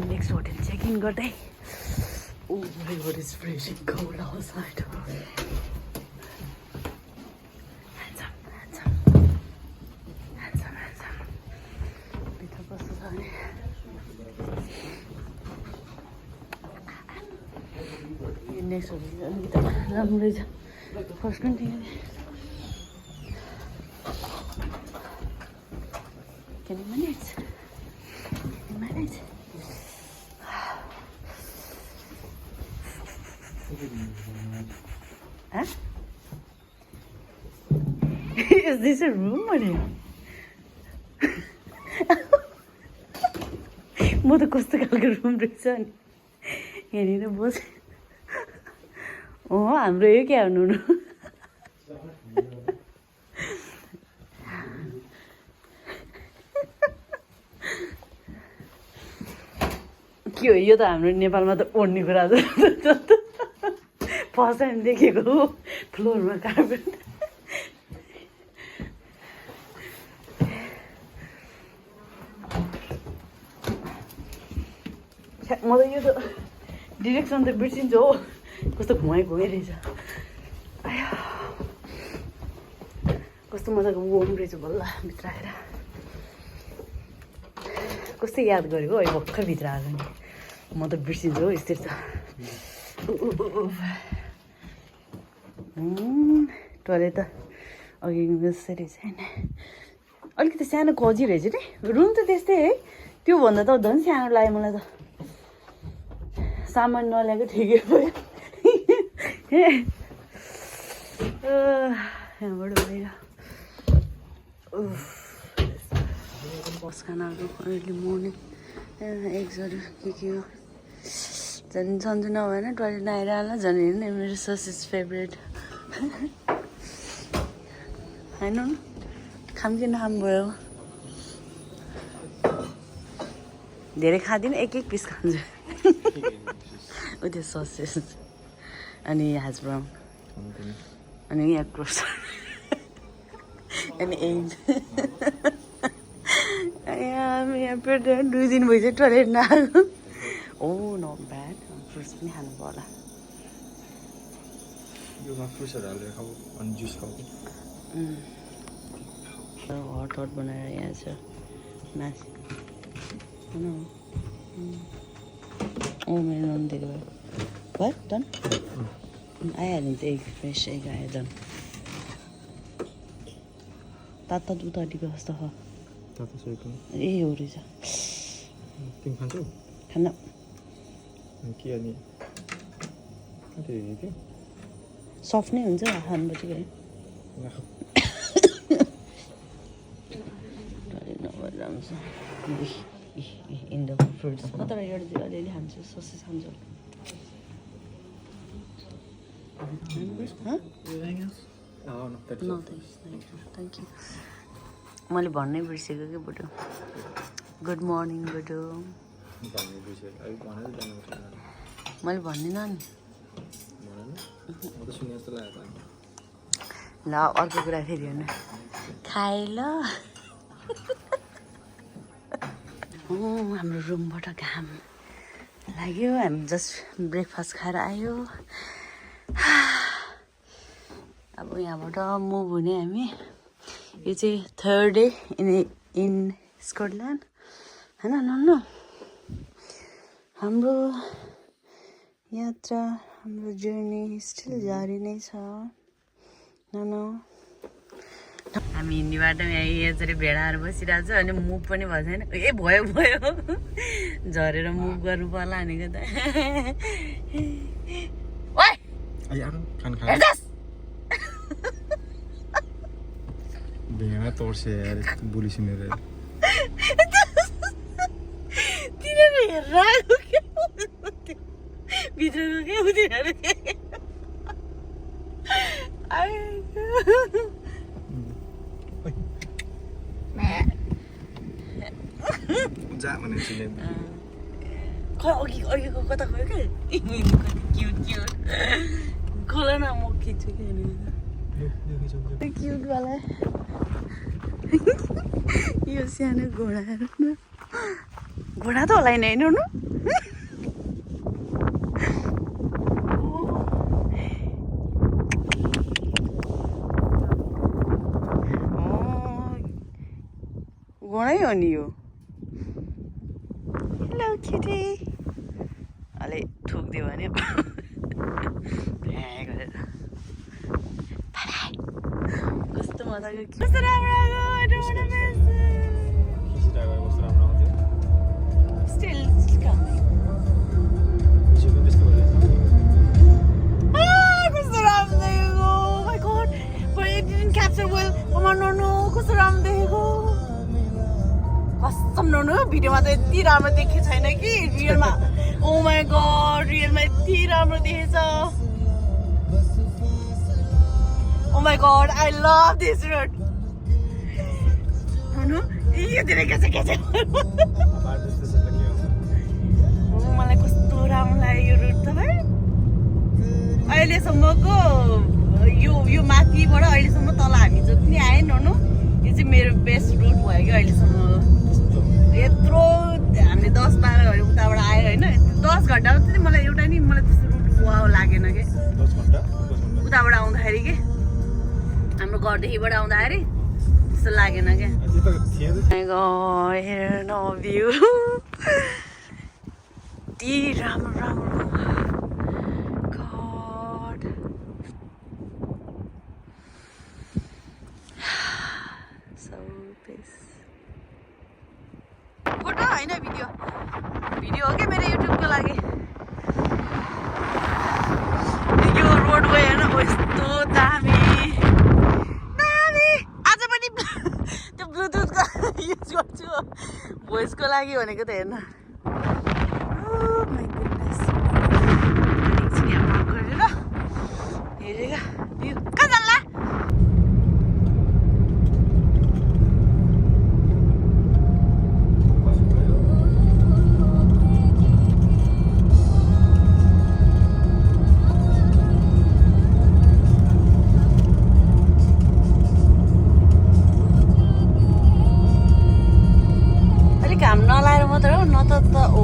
Next hotel check in गर्दै Oh my god, it's freezing cold outside. Handsome. भित्र कस्तो छ भने यो नेक्स्ट होटल अलिकति राम्रै छ फर्स्ट पनि थियो Can you manage? Huh? Is this a room or what? म त कस्तो खालको रुम रहेछ नि यहाँनिर बस हाम्रो यो क्या हुनु के हो यो त हाम्रो नेपालमा त ओड्ने कुरा छ फर्स्ट टाइम देखेको फ्लोरमा कार्पेट मलाई यो त डिरेक्सन त बिर्सिन्छ हो कस्तो घुमाइ रहेछ कस्तो मजाको वार्म रहेछ बल्ल भित्र आएर कस्तो याद गरेको अहिले भर्खर भित्र आएको नि म त बिर्सिन्छु हो यस्तै छ टोइलेट त अघि जस्तै रहेछ होइन अलिकति सानो कोजी रहेछ नि रुम त त्यस्तै है त्योभन्दा त झन् सानो लाग्यो मलाई त सामान नल्याएको ठिकै भयो यहाँबाट बाहिर खानाहरू अर्ली मर्निङ एग्सहरू के हो झन् सन्चो नभएन टोइलेट आएर होला झन् हेर्नु न मेरो ससेज फेभरेट होइन खाम कि नखाम भयो धेरै खाँदिनँ एक पिस खान्छु ऊ त्यो ससेज अनि ह्याज ब्राउन अनि यहाँ क्रोस अनि एग यहाँ पेट 2 दिन भइसक्यो टोइलेट नआएको नट ब्याड फ्रुट्स पनि खानु पर्ला योमा फ्रुट्सहरू हालेर खाऊ अनि जुस खाऊ हट बनाएर यहाँ छ मासु मेरो नदिएको भयो डन आइहाल्यो नि त एग फ्रेस एग आयो डन तातो दुधको जस्तो हो ए हो रहेछ तिमी खान्छौ खान्न के अनि सफ्ट नै हुन्छ खानुपर्छ कि इन्डोको फ्रुट्स म तर एउटा अलिअलि खान्छु ससेज खान्छु थ्याङ्क यू मैले भन्नै बिर्सेको कि बुटो गुड मर्निङ बुटो मैले भन्दिनँ नि ल अर्को कुरा फेरि हेर्नु खाए ल हाम्रो रुमबाट घाम लाग्यो हामी जस्ट ब्रेकफास्ट खाएर आयो अब यहाँबाट मुभ हुने हामी यो चाहिँ 3rd डे इन स्कटल्यान्ड होइन नन्नु हाम्रो यात्रा हाम्रो जर्नी स्टिल जारी नै छ ननु हामी हिँड्ने बाटोमा यसरी भेडाहरू बसिरहेको छ अनि मुभ पनि भएको छैन ए भयो झरेर मुभ गर्नु पर्ला भनेको त भेडा तोर्से यार बुली सुनेर तिनीहरू हेरेर आएको के भित्रको के उनीहरू के जा भने सुने अघिको कता गयो क्या क्युट खोला न म खिच्छु कि क्युट वाला यो सानो घोडाहरू घोडा त होला नि होइन हो नि यो हेलो किटी अलि ठोक्दियो भने गरेर कस्तो मजाको कस्तो राम्रो स्टिल कस्तो राम्रो देखेको my God but it didn't capture well no कस्तो राम्रो देखेको कसम ननु भिडियोमा त यति राम्रो देखेको छैन कि रियलमा ओ माई गॉड रियलमा यति राम्रो देखेछ oh my God I love this road ननु यो धेरै के छ मलाई कस्तो राम्रो लाग्यो यो रुट त भाइ अहिलेसम्मको यो माथिबाट अहिलेसम्म तल हामी जति आए ननु यो चाहिँ मेरो बेस्ट रुट भयो कि अहिलेसम्म यत्रो हामीले 10-12 घन्टा उताबाट आयो होइन 10 घन्टा चाहिँ मलाई एउटा नि मलाई त्यस्तो रुट वाउ लागेन कि 10 घन्टा उताबाट आउँदाखेरि कि हाम्रो घरदेखिबाट आउँदाखेरि त्यस्तो लागेन क्या हेर्नु भ्यू यति राम्रो गॉड so peace फोटो होइन भिडियो हो क्या मेरो युट्युबको लागि यो रोडवे होइन यस्तो दामी आज पनि त्यो ब्लुटुथको युज गर्छु भोइसको लागि भनेको त हेर्न हेरेगा कहाँ जान्ला अलिक घाम नलाएर मात्र हो न त ओ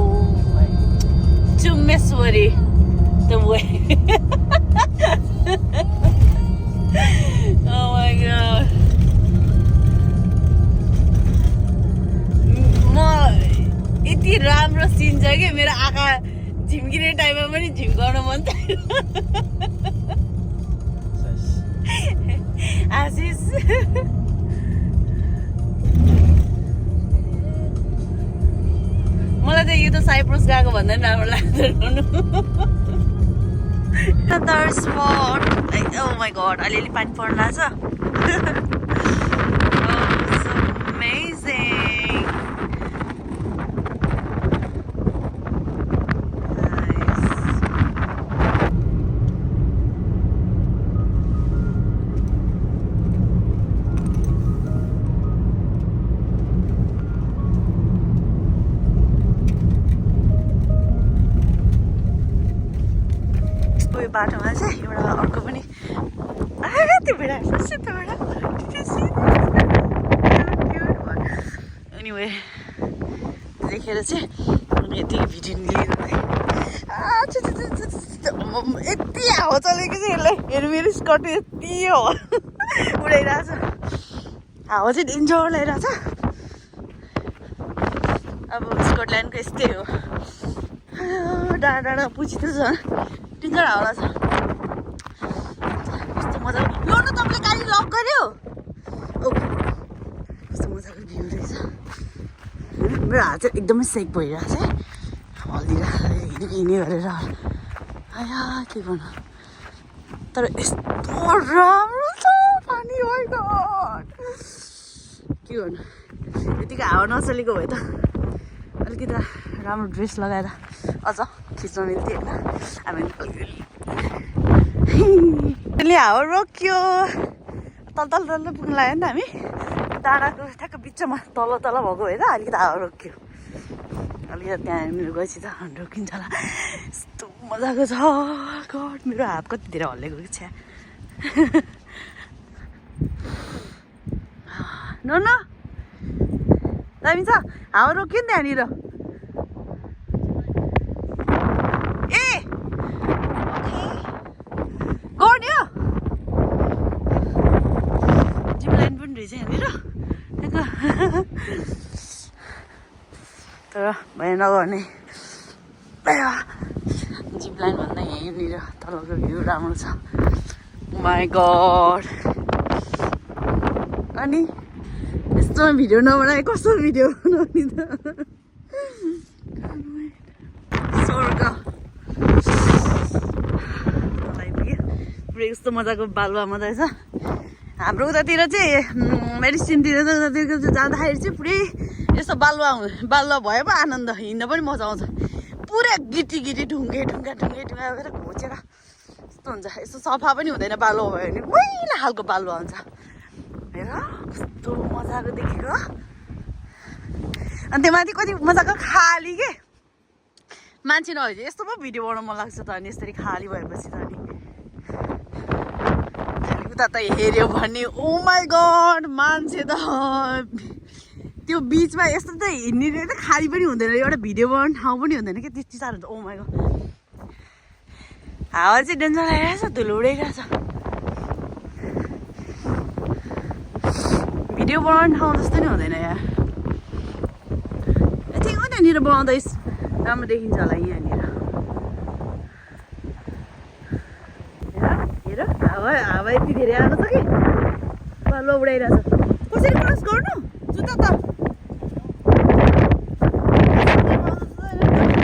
चुम्मेश्वरी the way oh my god म यति राम्रो सिन छ कि मेरो आँखा झिम्किने टाइममा पनि झिम्काउन मन छैन आशिष मलाई चाहिँ यो त साइप्रस गएको भन्दा पनि राम्रो लाग्दैन another spot like oh my god अलिअलि पानी पर्न लाग्छ oh so amazing यो बाटोमा चाहिँ एउटा अर्को पनि त्यो भिडाहरू एनिवे देखेर चाहिँ यति भिडियो लिएर यति हावा चलेको चाहिँ यसलाई हेर्नु मेरो स्कर्ट यति हावा उडाइरहेछ हावा चाहिँ डेन्जर लगाइरहेछ अब स्कटल्यान्डको यस्तै हो डाँडा डाँडा पुछि त छ डेन्जर हावा छ कस्तो मजाको यो न तपाईँले गाडी लक गर्यो कस्तो मजाको भ्यू रहेछ मेरो हात चाहिँ एकदमै सेक भइरहेछ है हल्दिरहेको हिँड्ने गरेर आया के गर्नु तर यस्तो राम्रो छ पानी भएको के गर्नु यतिको हावा नचलेको भए त अलिकति राम्रो ड्रेस लगाएर अझ खिच्न मिल्थ्यो होइन हामी त्यसले हावा रोक्यो तल तल तल पुग्नु लाग्यो नि त हामी डाँडाको ठ्याक्क बिचमा तल तल भएको भएर अलिकति हावा रोक्यो अलिकति त्यहाँ मेरो गएपछि त रोकिन्छ होला यस्तो मजाको छ गड मेरो हात कति धेरै हल्लेको कि छ्या न दामी छ हावा रोक्यो नि त्यहाँनिर ए गर्ने हो जिप लाइन पनि रहेछ यहाँनिर नगर्ने जिप लाइन भन्दा यहीँनिर तलको भ्यू राम्रो छ माई गड अनि यस्तोमा भिडियो नबनाए कस्तो भिडियो बनाउने त स्वर्ग पुरै कस्तो मजाको बालुवामा रहेछ हाम्रो उतातिर चाहिँ मेडिसिनतिर जाँदाखेरि चाहिँ पुरै यस्तो बालुवा भए पो आनन्द हिँड्न पनि मजा आउँछ पुरै गिटी ढुङ्गे भएर घोचेर यस्तो हुन्छ यस्तो सफा पनि हुँदैन बालुवा भयो भने मैला खालको बालुवा हुन्छ हेर कस्तो मजाको देखेको अनि त्यो माथि कति मजाको खाली के मान्छे नभए यस्तो पो भिडियो बनाउन मन लाग्छ त अनि यसरी खाली भएपछि त अनि उता त हेऱ्यो भने ओ माई गड मान्छे त त्यो बिचमा यस्तो त हिँड्ने त खाली पनि हुँदैन एउटा भिडियो बनाउने ठाउँ पनि हुँदैन क्या त्यति साह्रो हुन्छ ओ माई गड हावा चाहिँ डेन्जर आइरहेछ धुलो उडाइरहेछ भिडियो बनाउने ठाउँ जस्तो नि हुँदैन यहाँ ठिक हो त्यहाँनिर बनाउँदैछ राम्रो देखिन्छ होला यहाँनिर हेर हावा यति धेरै आएको छ कि बालुवा उडाइरहेछ कसरी क्रस गर्नु जुत्ता त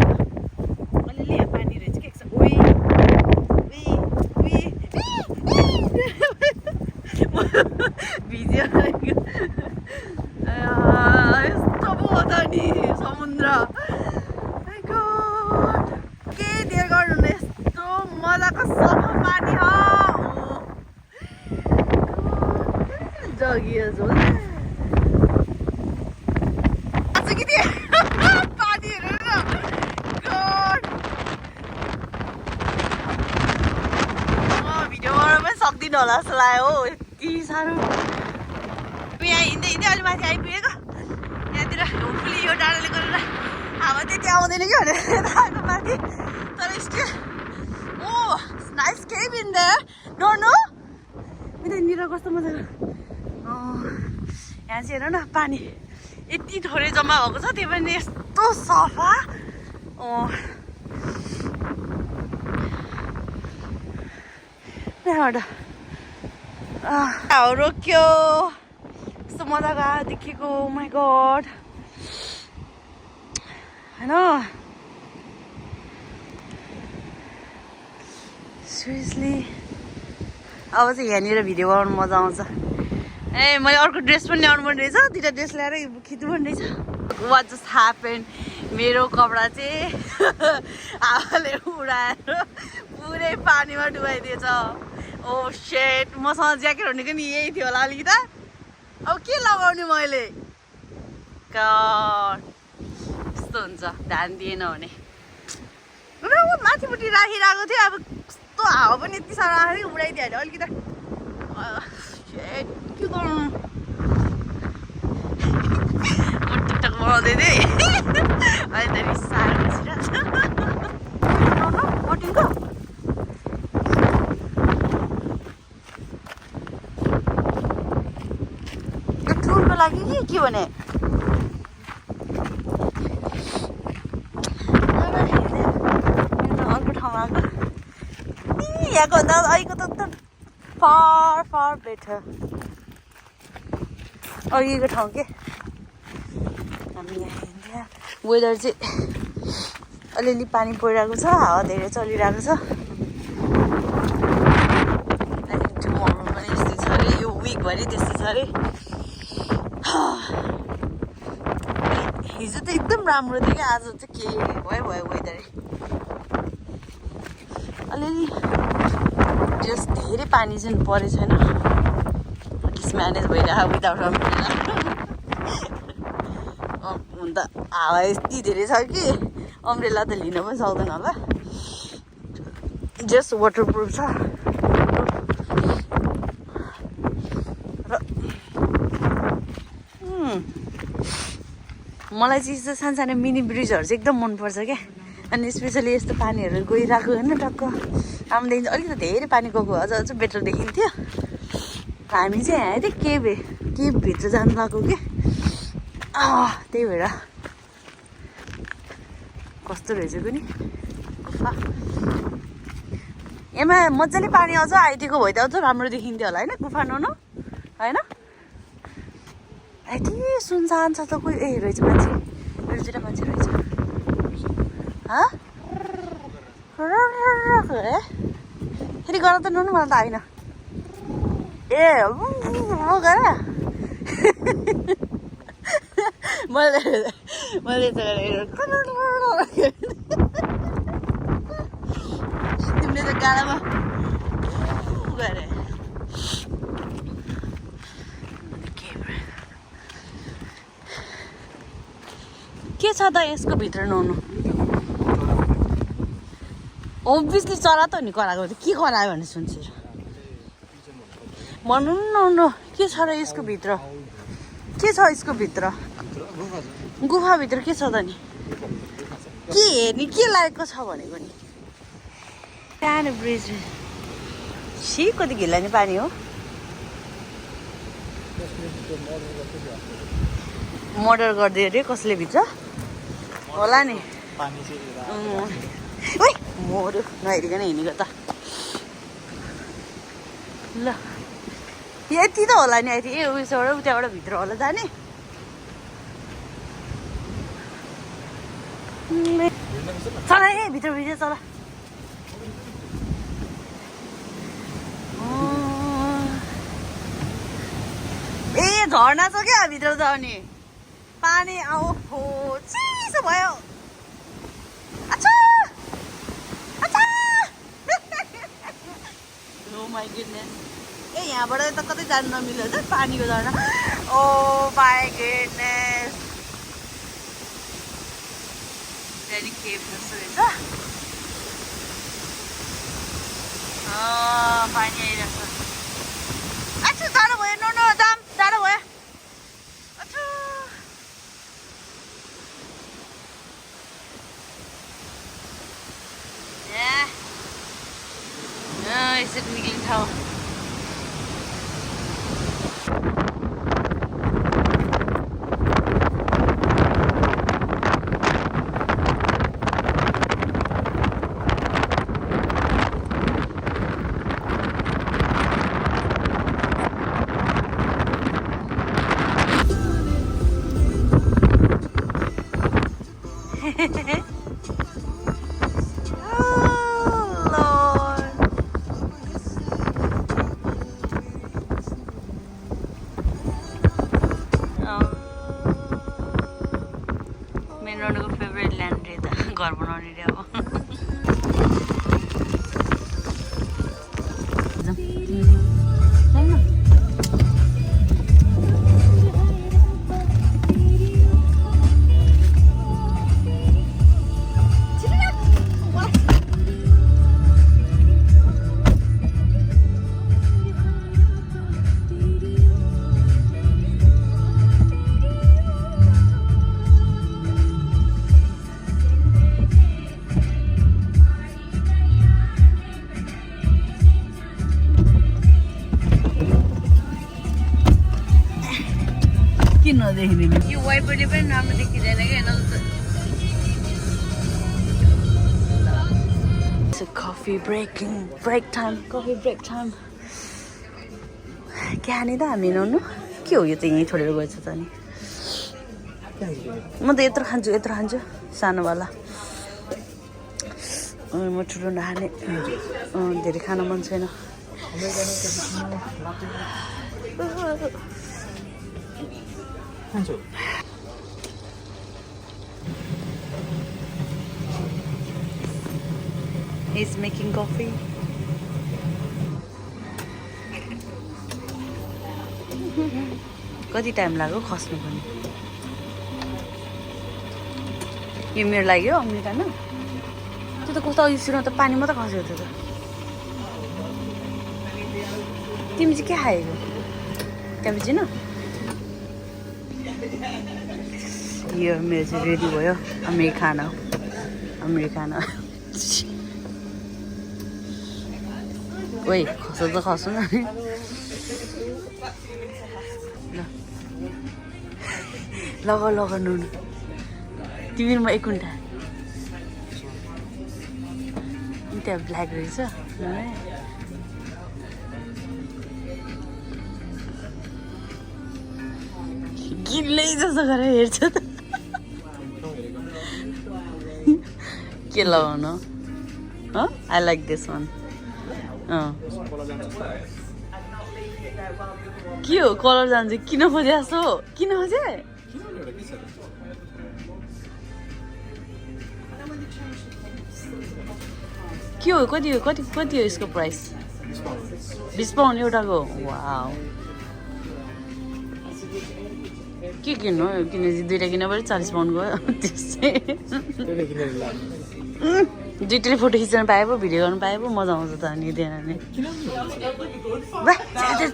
अलिअलि यहाँ पानी रहेछ कि एकछिन भिज्यो यस्तो पो हो त नि समुद्र के देयर गर्नु यस्तो मजाको सफा पानी हो जगियो झोल कि पानी हेरेर भिडियो बनाउन पनि सक्दिनँ होला जस्तो लाग्यो हो यति साह्रो यहाँ हिँड्दै अलिक माथि आइपुगेको यहाँतिर होपफुली यो डाँडाले गरेर हावा त्यति आउँदैन कि भनेर आएको माथि तर still oh nice cave in there no यतानिर कस्तो मजाको यहाँ चाहिँ हेर न पानी यति थोरै जम्मा भएको छ त्यो पनि यस्तो सफा त्यहाँबाट रोक्यो कस्तो मजाको देखेको माई गड होइन सिरियसली अब चाहिँ यहाँनिर भिडियो बनाउनु मजा आउँछ ए मैले अर्को ड्रेस पनि ल्याउनु पर्ने रहेछ दुइटा ड्रेस ल्याएर खिच्नु पर्ने रहेछ वाट जस्ट ह्यापन मेरो कपडा चाहिँ हावाले उडाएर पुरै पानीमा डुबाइदिएछ ओ सेट मसँग ज्याकेट भनेको नि यही थियो होला अलिकति अब के लगाउने मैले यस्तो हुन्छ ध्यान दिएन भने माथिपट्टि राखिरहेको थियो अब कस्तो हावा पनि यति साह्रो आयो उडाइदिइहाल्यो अलिकति के गर्नु टिकटक बनाउँदै थिएँ अहिले त रिसाएर बसिरहेको कटिङको टुरको लागि के भने अर्को ठाउँमा आएको यहाँको भन्दा अहिलेको त far better अघिको ठाउँ के हामी यहाँ वेदर चाहिँ अलिअलि पानी परिरहेको छ हावा धेरै चलिरहेको छ टुमोरो पनि यस्तै छ अरे यो विकभरि त्यस्तै छ अरे हिजो त एकदम राम्रो थियो क्या आज चाहिँ के भयो वेदरै अलिअलि जस्ट धेरै पानी चाहिँ परेको छैन एटलिस्ट म्यानेज भइरहेको विदाउट अम्ब्रेला हुन त हावा यति धेरै छ कि अम्ब्रेला त लिन पनि सक्दैन होला जस्ट वाटरप्रुफ छ र मलाई चाहिँ यस्तो सानो मिनी ब्रिजहरू चाहिँ एकदम मनपर्छ क्या अनि स्पेसली यस्तो पानीहरू गइरहेको होइन टक्क हामीदेखि अलिकति धेरै पानी गएको अझ बेटर देखिन्थ्यो हामी चाहिँ यहाँ थियो केभभित्र जानु लगाएको कि त्यही भएर कस्तो रहेछ कुनि गुफा यसमा मजाले पानी अझ आइदिएको भए त अझ राम्रो देखिन्थ्यो होला होइन गुफा नुनु होइन यति सुनसान छ त कोही ए रहेछ मान्छे एउटा मान्छे रहेछ फेरि गर त नुनु मलाई त आइन ए गर मैले तिमीले त गाडामा गरे के छ त यसको भित्र नुनु ओभियसली चरा त नि कराएको के करायो भने सुन्छु भन्नु न के छ र यसको भित्र के छ यसको भित्र गुफाभित्र के छ त नि के हेर्ने के लागेको छ भनेको नि सानो ब्रिज सी कति घिल्लाने पानी हो मर्डर गरिदियो अरे कसले भित्र होला नि मर्यो नहेरिकन हिँडेको त ल यति त होला नि यति ए उयोबाट उताबाट भित्र होला जाने चला ए भित्र भित्र चला ए झर्ना छ क्या भित्र जाने पानी आऊ हो चिसो भयो माई गुडनेस ए यहाँबाट त कतै जानु नमिल्यो त पानीको झर्ना ओ माई गुडनेस त्यहाँदेखि केभ जस्तो रहेछ पानी आइरहेको छ अच्छा जाडो भयो नो जाम जाडो भयो अच्छा यसरी निक्लिन्छ घर बनाउने रे अब नदेखिँदैन यो वाइपरले पनि राम्रो देखिँदैन क्या कफी ब्रेक टाइम कहाँनिर त हामी नुनु के हो यो त यहीँ छोडेर गएछ त नि म त यत्रो खान्छु सानोवाला म ठुलो नखाने धेरै खान मन छैन He's making coffee. कति टाइम लाग्यो खस्नु पनि यो मेरो लाग्यो अमेरिकन त्यो त कस्तो अघि सुरु त पानी मात्रै खसेको थियो त तिमी चाहिँ के खाएको क्यापुचिनो यो मेरो चाहिँ रेडी भयो अमेरिकानो ओइ खस्नु त खस्नु न लग नुनु तिमी म एक घन्टा त्यहाँ ब्ल्याक रहेछ गिल्लै जस्तो गरेर हेर्छ त के लगाउनु आई लाइक दिस वान के हो कलर जान्छ किन खोजे जस्तो किन खोजे के हो कति हो कति हो यसको प्राइस 20 पाउन्ड एउटाको वाउ के किन्नु किनेपछि दुईवटा किन पऱ्यो 40 पाउन्ड गयो त्यसै दुईटैले फोटो खिच्न पाए पो भिडियो गर्नु पाए पो मजा आउँछ त अनि त्यहाँ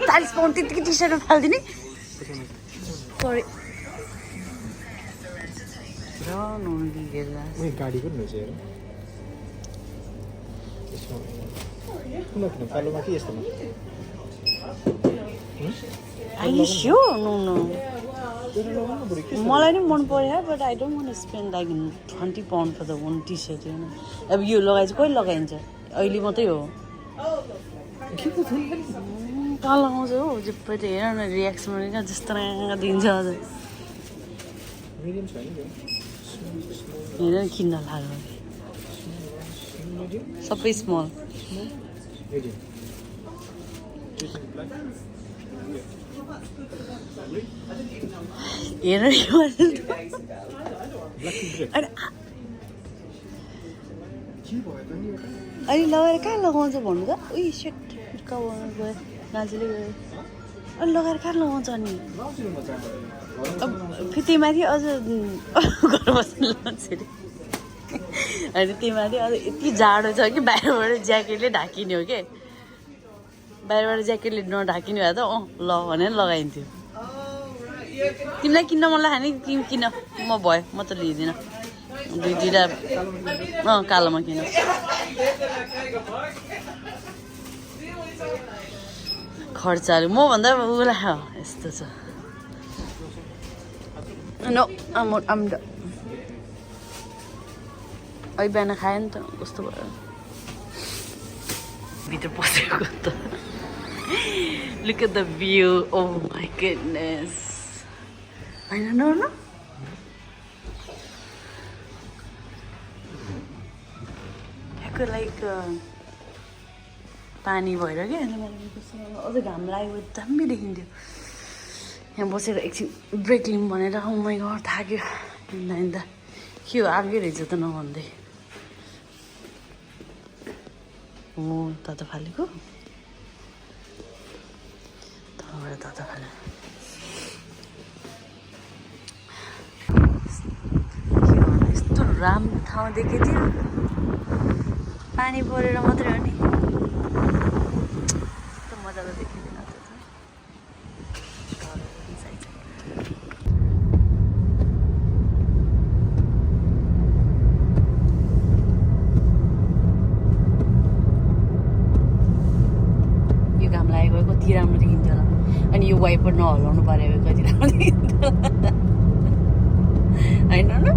40 पाउन्ड त्यतिकै टी सर्टमा फालिदिने सरी गाडी पनि रहेछ हेर कालोमा के यस्तोमा मलाई नि मन पर्यो but I don't want spend like 20 pound for the one T shirt होइन अब यो लगाएपछि कहिले लगाइन्छ अहिले मात्रै हो कहाँ लगाउँछ हो जिप्पै त हेर न रियाक्सन कहाँ जस्तो दिन्छ अझ हेर किन्न लाग्यो सबै स्मल हेर अहिले लगाएर कहाँ लगाउँछ भन्नु त उयो सेट गयो नाजुले गयो अनि लगाएर कहाँ लगाउँछ अनि फेरि त्यही माथि अझ घर बस्नु लगाउँछ अरे अनि त्यही माथि अझ यति जाडो छ कि बाहिरबाट ज्याकेटले ढाकिने हो कि बाहिरबाट ज्याकेटले नढाकिने भए त ल भनेर लगाइन्थ्यो तिमीलाई किन्न मन लाग्यो भने तिमी किन म भयो म त लिँदिनँ दुईवटा कालोमा किन खर्चाहरू मभन्दा उसलाई यस्तो छ नो अहिले बिहान खायो नि त कस्तो भयो भित्र पसेको त Look at the view. Oh my goodness. I don't know. यहाँको लाइक पानी भएर क्या अझ घाम लागेको दामी देखिन्थ्यो यहाँ बसेर एकछिन ब्रेक लिउँ भनेर मै घर थाक्यो हिँड्दा के हो आगै रहेछ त नभन्दै हो तातो फालेको तातो फाले यस्तो राम्रो ठाउँ देखेको थियो पानी परेर मात्रै हो नि यस्तो मजाको देखिँदैन यो घाम लागेको कति राम्रो देखिन्थ्यो होला अनि यो वाइपर नहलाउनु पर्यो कति राम्रो देखिन्थ्यो होइन न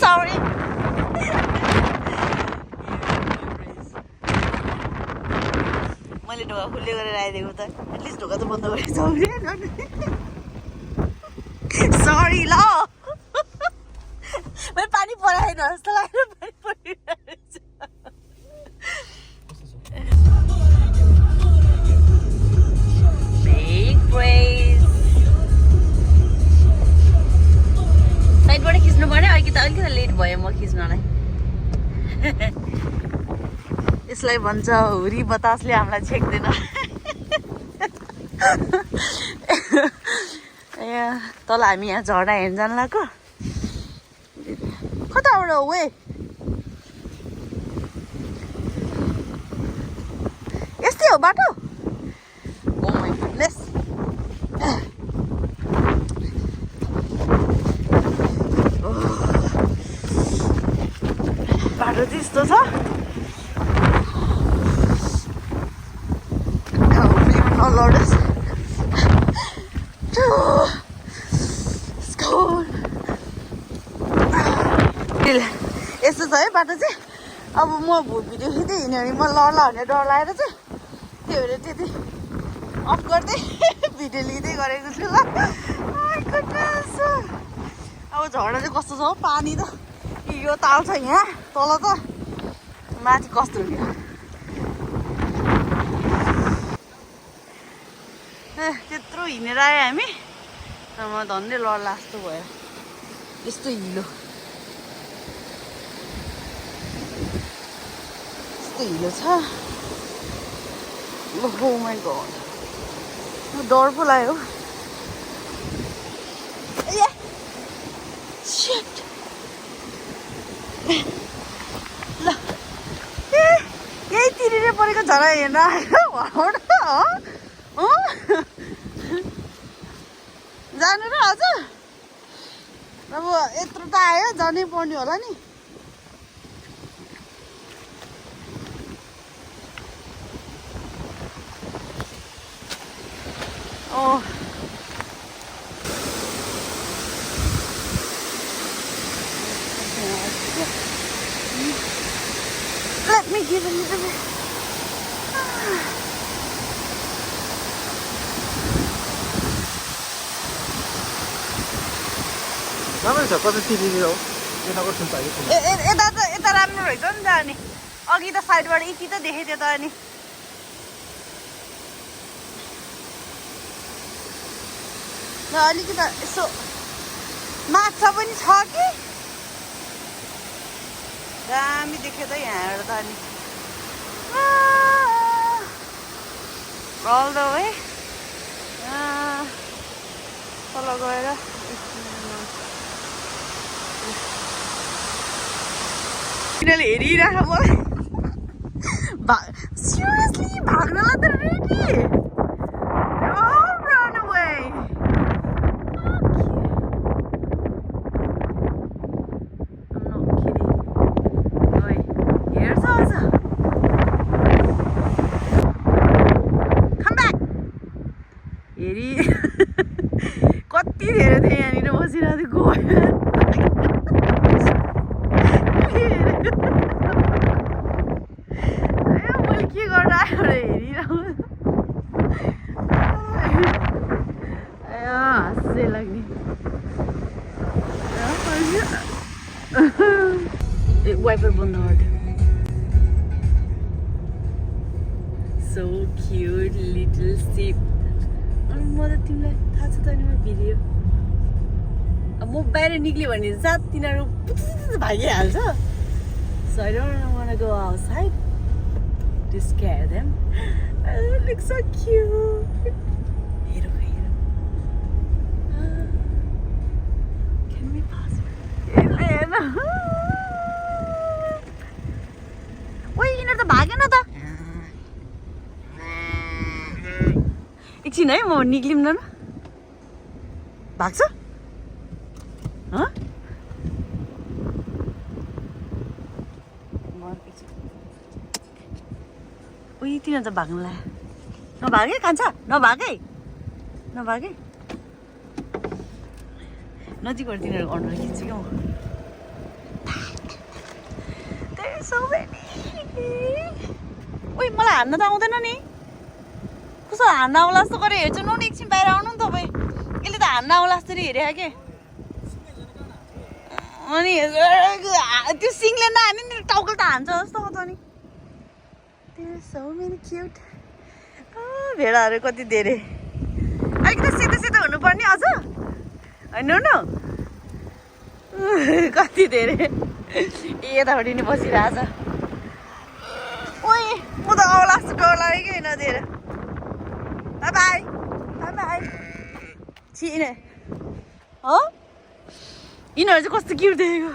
Sorry. मैले ढोका खुल्ले गरेर आइदिएको त एटलिस्ट ढोका त बन्द गरेको छ सरी ल मैले पानी पराएन जस्तो लाग्यो पानी परिरहेछ Big praise यसलाई भन्छ हुरी बतासले हामीलाई छेक्दैन। तल हामी यहाँ झर्ना हेर्न जानु लाग्यो। कताबाट हो वे? यस्तै हो बाटो? Oh my goodness. बाटो चाहिँ यस्तो छ। नलडोस्। यस्तो छ है बाटो चाहिँ। अब म भिडियो खिच्दै हिँड्यो भने म लड्ला भन्ने डर लागेर चाहिँ त्यही भएर त्यति अफ गर्दै भिडियो लिँदै गरेको छु ल। अब झर्ना चाहिँ कस्तो छ हो, पानी त यो ताल छ यहाँ तल त माथि कस्तो हुने। त्यत्रो हिँडेर आयो हामी, तर म धन्दै लड्ला जस्तो भयो। यस्तो हिलो हिलो छ। ओह माय गॉड, डर पो लाग्यो। शिट ल यही तिरेर परेको झरा हेर्न आयो जानु र अझ। अब यत्रो त आयो, जानै पर्ने होला नि। Oh. Let me give a little bit. राम्रै छ। कतै तिरेर हो यताको ठुल्छ। यता राम्रो रहेछ नि त। अनि अघि त साइडबाट यति त देखेँ त्यो त। अनि अलिकति यसो माछा पनि छ कि दामी देख्यो त यहाँबाट त। अनि all the way तल गएर किनले हेरिरह मलाई। सिरियसली भाग्नलाई त रेडी। कति धेरै थिएँ यहाँनिर बसिरहेको थियो। मैले के गर्न आयो हेरिरहेको हाँस्दै लाग्ने। वाइपर बन्द गर्यो। So cute little sheep. अनि म त तिमीलाई थाहा छ त नि म भिडियो अब म बाहिर निक्ल्यो भने साथ तिनीहरू भागिहाल्छ। So I don't want to go outside to scare them. Oh, it looks so cute. हेरौ हेरौ। Can we pass? हेर्न ओइ यिनीहरू त भागेन त। एकछिन है म निक्लिम न। भाग्छ उही तिनीहरू त भाग्नुला। नभागे कान्छ नभागे नभागे नजिकबाट तिनीहरू अनुहार खिच्छु क्या म। ओइ मलाई हान्न त आउँदैन नि। कस्तो हान्न आउला जस्तो गरेर हेर्छु न। एकछिन बाहिर आउनु नि तपाईँ। यसले त हान्न आउला जस्तो हेरेको के। अनि त्यो सिङले नहाने नि टाउको त हान्छ जस्तो हो त। नि so many cute। भेडाहरू कति धेरै। अलिकति सेतो सेतो हुनुपर्ने अझ होइन न। कति धेरै यतापट्टि नि बसिरहेछ। ओए म त औला जस्तो डर लाग्यो कि नदिएर बाई बाई बाई बाई छिन हो यिनीहरू चाहिँ कस्तो क्युट देखेको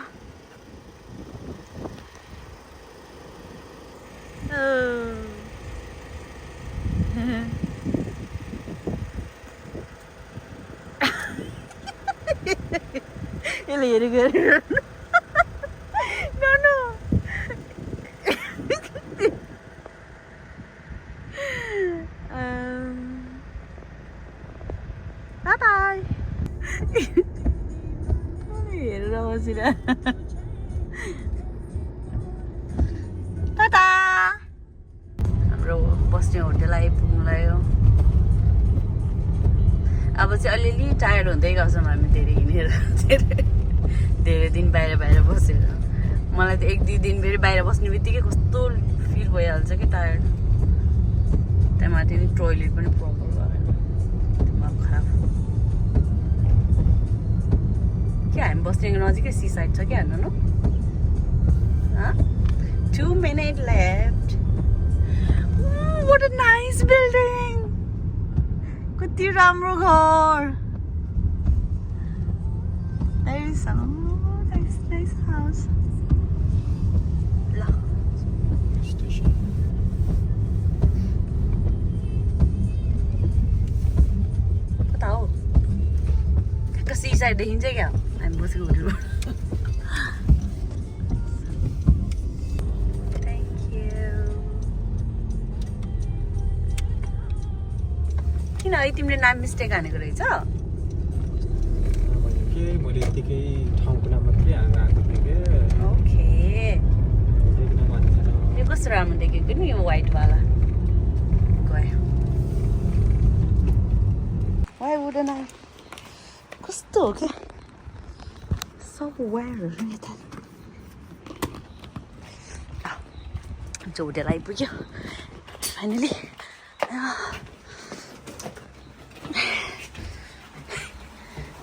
यसले हेरेको Bye-bye. हेरेर बसिरह टाटा हाम्रो बस्ने होटेल आइपुग्नु लाग्यो अब चाहिँ अलिअलि टायर्ड हुँदै गएछौँ हामी धेरै हिँडेर धेरै दिन बाहिर बसेर मलाई त 1-2 दिन फेरि बाहिर बस्ने बित्तिकै कस्तो फिल भइहाल्छ कि टायर्ड त्यहाँमाथि नि टोइलेट पनि प्रपर भएन दिमाग खराब के हामी बस्ने नजिकै सी साइड छ क्या हेर्नु न 2 minutes left. Ooh, what a nice building! कति राम्रो घर There is a nice house. ल कता हो सी साइड देखिन्छ क्या हामी बसेको होटेलबाट किन है तिमीले नाम मिस्टेक हानेको रहेछ मैले यतिकै ठाउँको नाम मात्रै हानेको थिएँ के ओके यो कस्तो राम्रो देखेको नि यो व्हाइटवाला गयो वाइ वुडन आई कस्तो हो क्या सब वायरहरू नि त होटेल आइपुग्यो फाइनली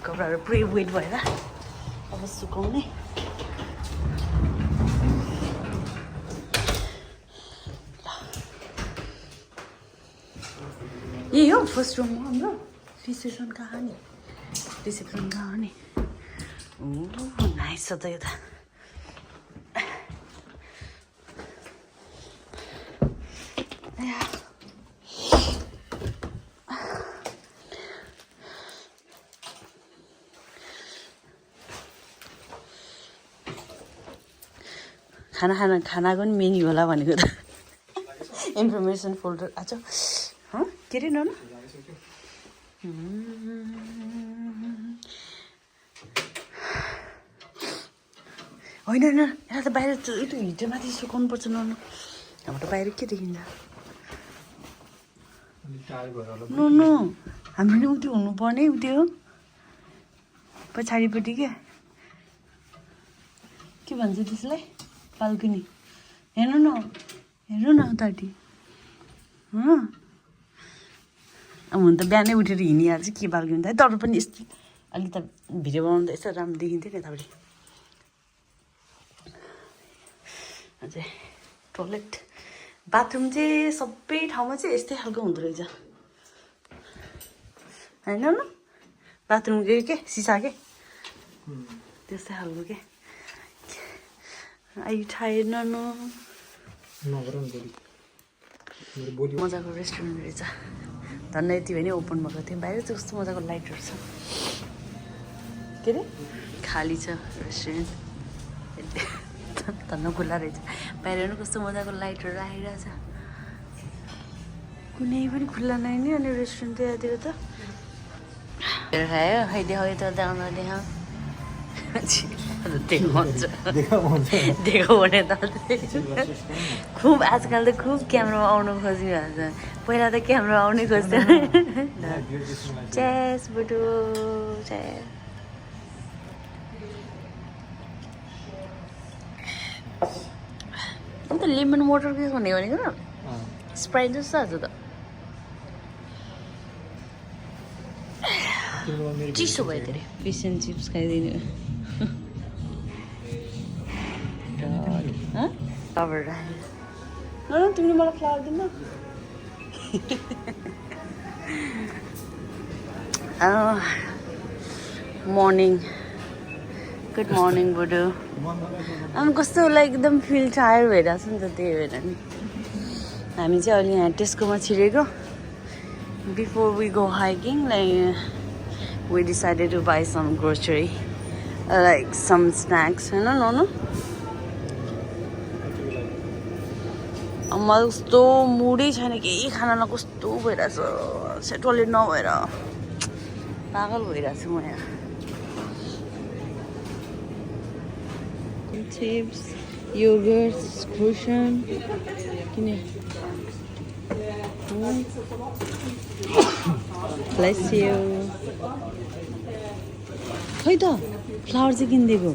कपडाहरू पुरै वेट भएर अब सुकाउने यही हो फर्स्ट रुम हो हाम्रो रिसेप्सन कहाँ नि रिसेप्सन कहाँ हो नि नाइस छ त यो त खानाको नि मेन्यु होला भनेको त इन्फर्मेसन फोल्डर आज के अरे न होइन यहाँ त बाहिर हिटरमाथि सुकाउनु पर्छ न हाम्रो त बाहिर के देखिन्छ नो हाम्रो नि उति हुनुपर्ने उति हो पछाडिपट्टि के भन्छ त्यसलाई बाल्कनी हेर्नु न उतापट्टि अब हुन त बिहानै उठेर हिँडिहाल्छ के बाल्कनी त तर पनि यस्तो अलिक त भिडियो बनाउनु त यस्तो राम्रो देखिन्थ्यो नि यतापट्टि अझै टोइलेट बाथरुम चाहिँ सबै ठाउँमा चाहिँ यस्तै खालको हुँदो रहेछ होइन न बाथरुम के सिसा के त्यस्तै खालको के Are you tired, Nano? मजाको रेस्टुरेन्ट रहेछ धन्न यति भने ओपन भएको थियो बाहिर चाहिँ कस्तो मजाको लाइटहरू छ के अरे खाली छ रेस्टुरेन्ट धन्न खुल्ला रहेछ बाहिर पनि कस्तो मजाको लाइटहरू राखिरहेछ कुनै पनि खुल्ला नै नि अनि रेस्टुरेन्ट त यहाँतिर त खायो खै देखाउ यता देखाउन देखा देखो भने त खुब आजकल त खुब क्यामेरामा आउनु खोजिरहेको छ पहिला त क्यामेरा आउनै खोज्दैन च्यास बुटु च्यास अन्त लेमन वाटर के खाने भनेको न स्प्राइट जस्तो आज त चिसो भयो धेरै फिस एन्ड चिप्स खाइदिनु कभर न तिमीले मलाई फ्लावर दिनु मर्निङ गुड मर्निङ बुडु अनि कस्तो लाइक एकदम फिल टायर भइरहेको छ नि त त्यही भएर नि हामी चाहिँ अहिले यहाँ टेस्कोमा छिरेको before we go hiking like we decided to buy some grocery like some snacks होइन ननु मलाई कस्तो मुडै छैन केही खान न कस्तो भइरहेछ टोइलेट नभएर पागल भइरहेको छु म यहाँ chips, yogurt, cushion. Kini. Bless you. खै त फ्लावर चाहिँ किनिदिएको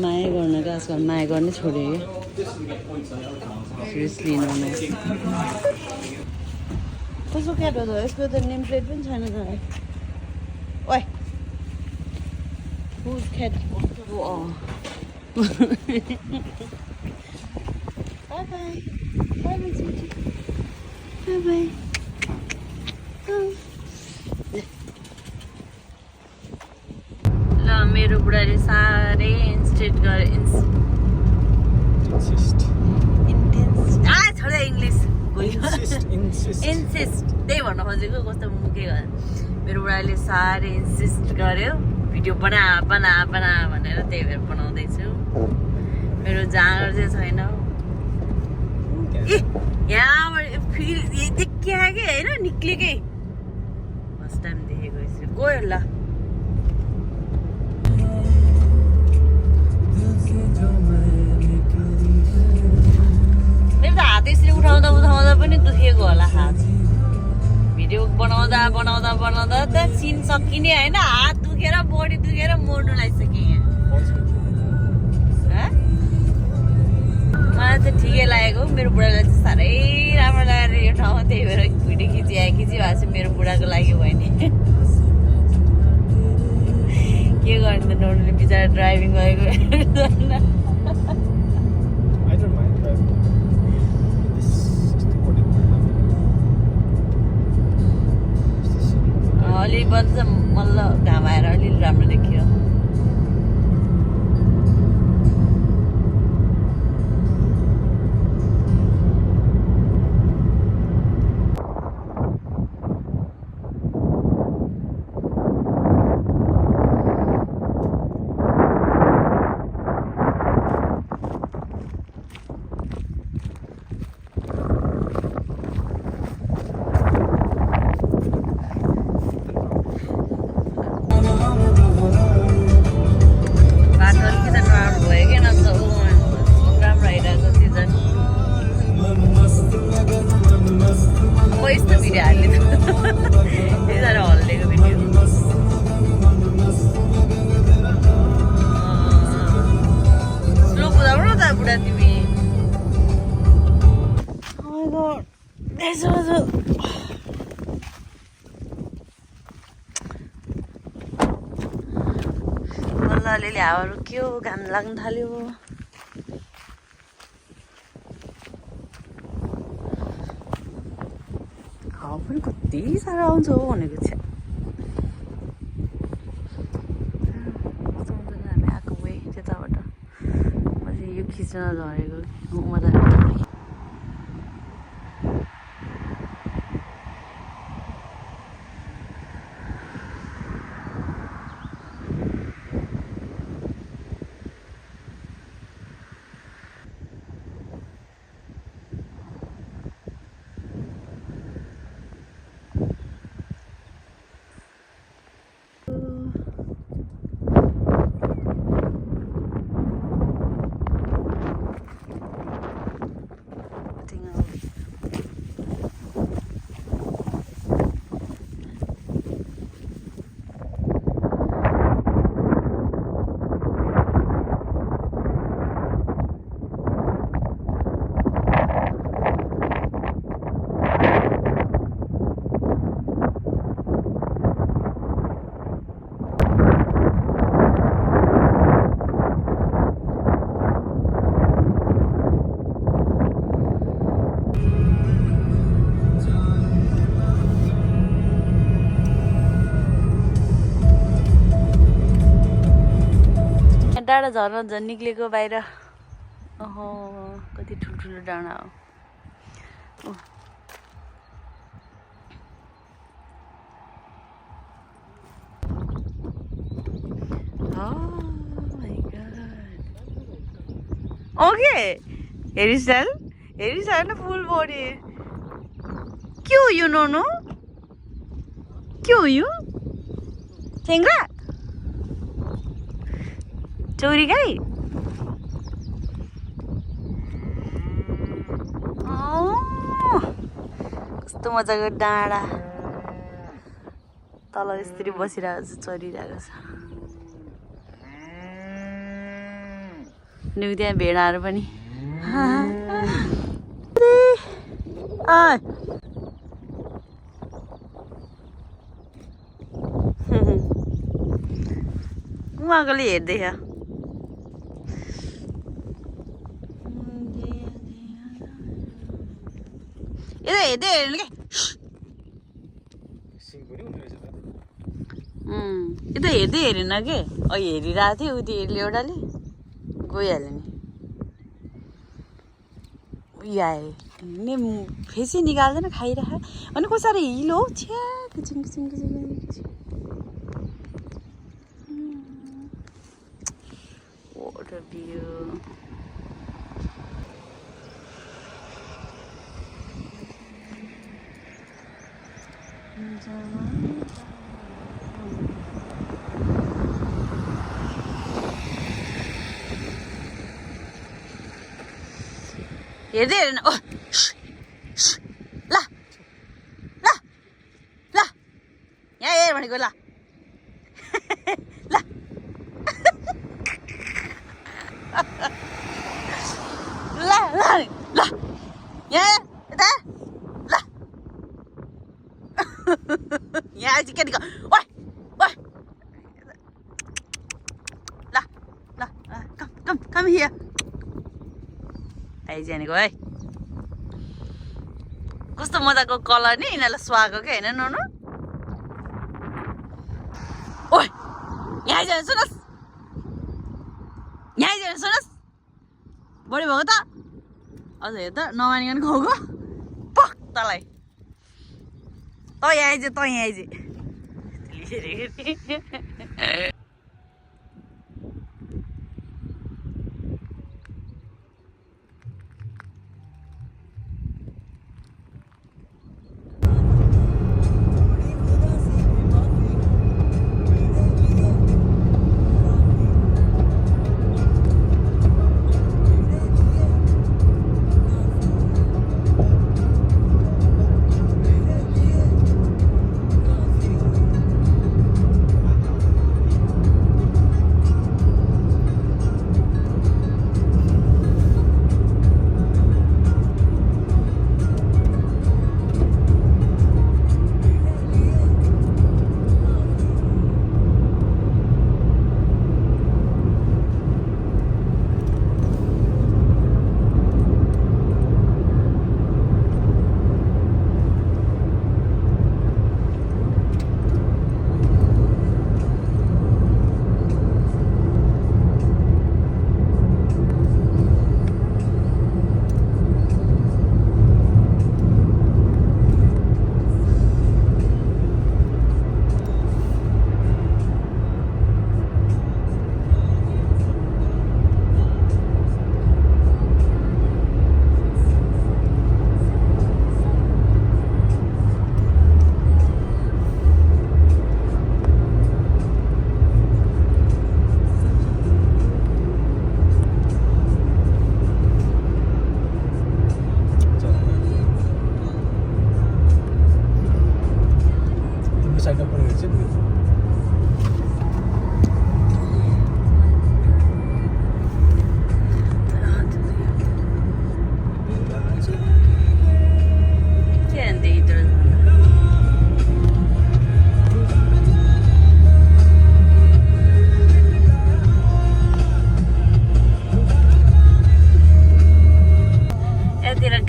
माया गर्न त आजकल माया गर्नै छोड्यो सिरियसली नर्नु कस्तो क्याट हो त यसको त नेम प्लेट पनि छैन त ओइ Who's cat? Oh. Bye bye. Bye bye, sweetie. Bye bye. ल मेरो बुढाले साह्रै इन्सिस्ट गरे छोडा इङ्ग्लिस इन्सिस्ट त्यही भन्न खोजेको कस्तो मुखे गयो मेरो बुढाले साह्रै इन्सिस्ट गर्यो भिडियो बना बना बना भनेर त्यही भएर बनाउँदैछु मेरो जाँगर चाहिँ छैन ए यहाँबाट फिल देखिया कि होइन निक्लेकै फर्स्ट टाइम देखेको यसरी गयो ल मेरो त हात यसरी उठाउँदा उठाउँदा पनि दुखेको होला हात भिडियो बनाउँदा बनाउँदा बनाउँदा त सिन सकिने होइन हात दुखेर बडी दुखेर मर्नु लागिसकेँ मलाई त ठिकै लागेको मेरो बुढालाई चाहिँ साह्रै राम्रो लागेर यो ठाउँमा त्यही भएर भिडियो खिचिभएको छ मेरो बुढाको लागि भयो नि के गर्ने त नोर्मली बिचरा ड्राइभिङ गरेको अलि बन्छ मल्ल घाम आएर अलिअलि राम्रो देखियो अलिअलि हावा रोक्यो घाम लाग्न थाल्यो हावा पनि कति साह्रो आउँछ हो भनेको छ हामी आएको वे त्यताबाट मैले यो खिच्न झरेको मजा डाँडा झर्न झन् निक्लेको बाहिर ओहो कति ठुल्ठुलो डाँडा हो ओके हेरिस फुल बडी के हो यो नोनो के हो यो चेङ्ग्रा चौरी गाई कस्तो मजाको डाँडा तल यसरी बसिरहेको छ चरिरहेको छ नि त्यहाँ भेडाहरू पनि उहाँकोले हेर्दैछ यता हेर्दै हेर्नु क्या यता हेर्दै हेरेन के अघि हेरिरहेको थियो उति हेर्ने एउटाले गइहाल्यो नि उयो आयो नि फेसै निकाल्दैन खाइरह अनि कसरी हिलो हौ छ्या किचिङ किचिङ किचिङ किचिङ What a view. हेर्दै हेरेन ओ ल ल ल यहाँ हेर भनेको ल ल ल ल ल यहाँ यता ल यहाँ आइज के ओइ ओइ ल ल कम हियर आइजानेको है कस्तो मजाको कलर नि यिनीहरूलाई सुहाएको क्या होइन नुनु ओइ यहाँ आइजाने सुनोस् यहाँ आइजाने सुनोस् बढी भएको त अझ हेर त नमानिकन खाउको पक तँलाई त यहाँ आइज त यहाँ आइज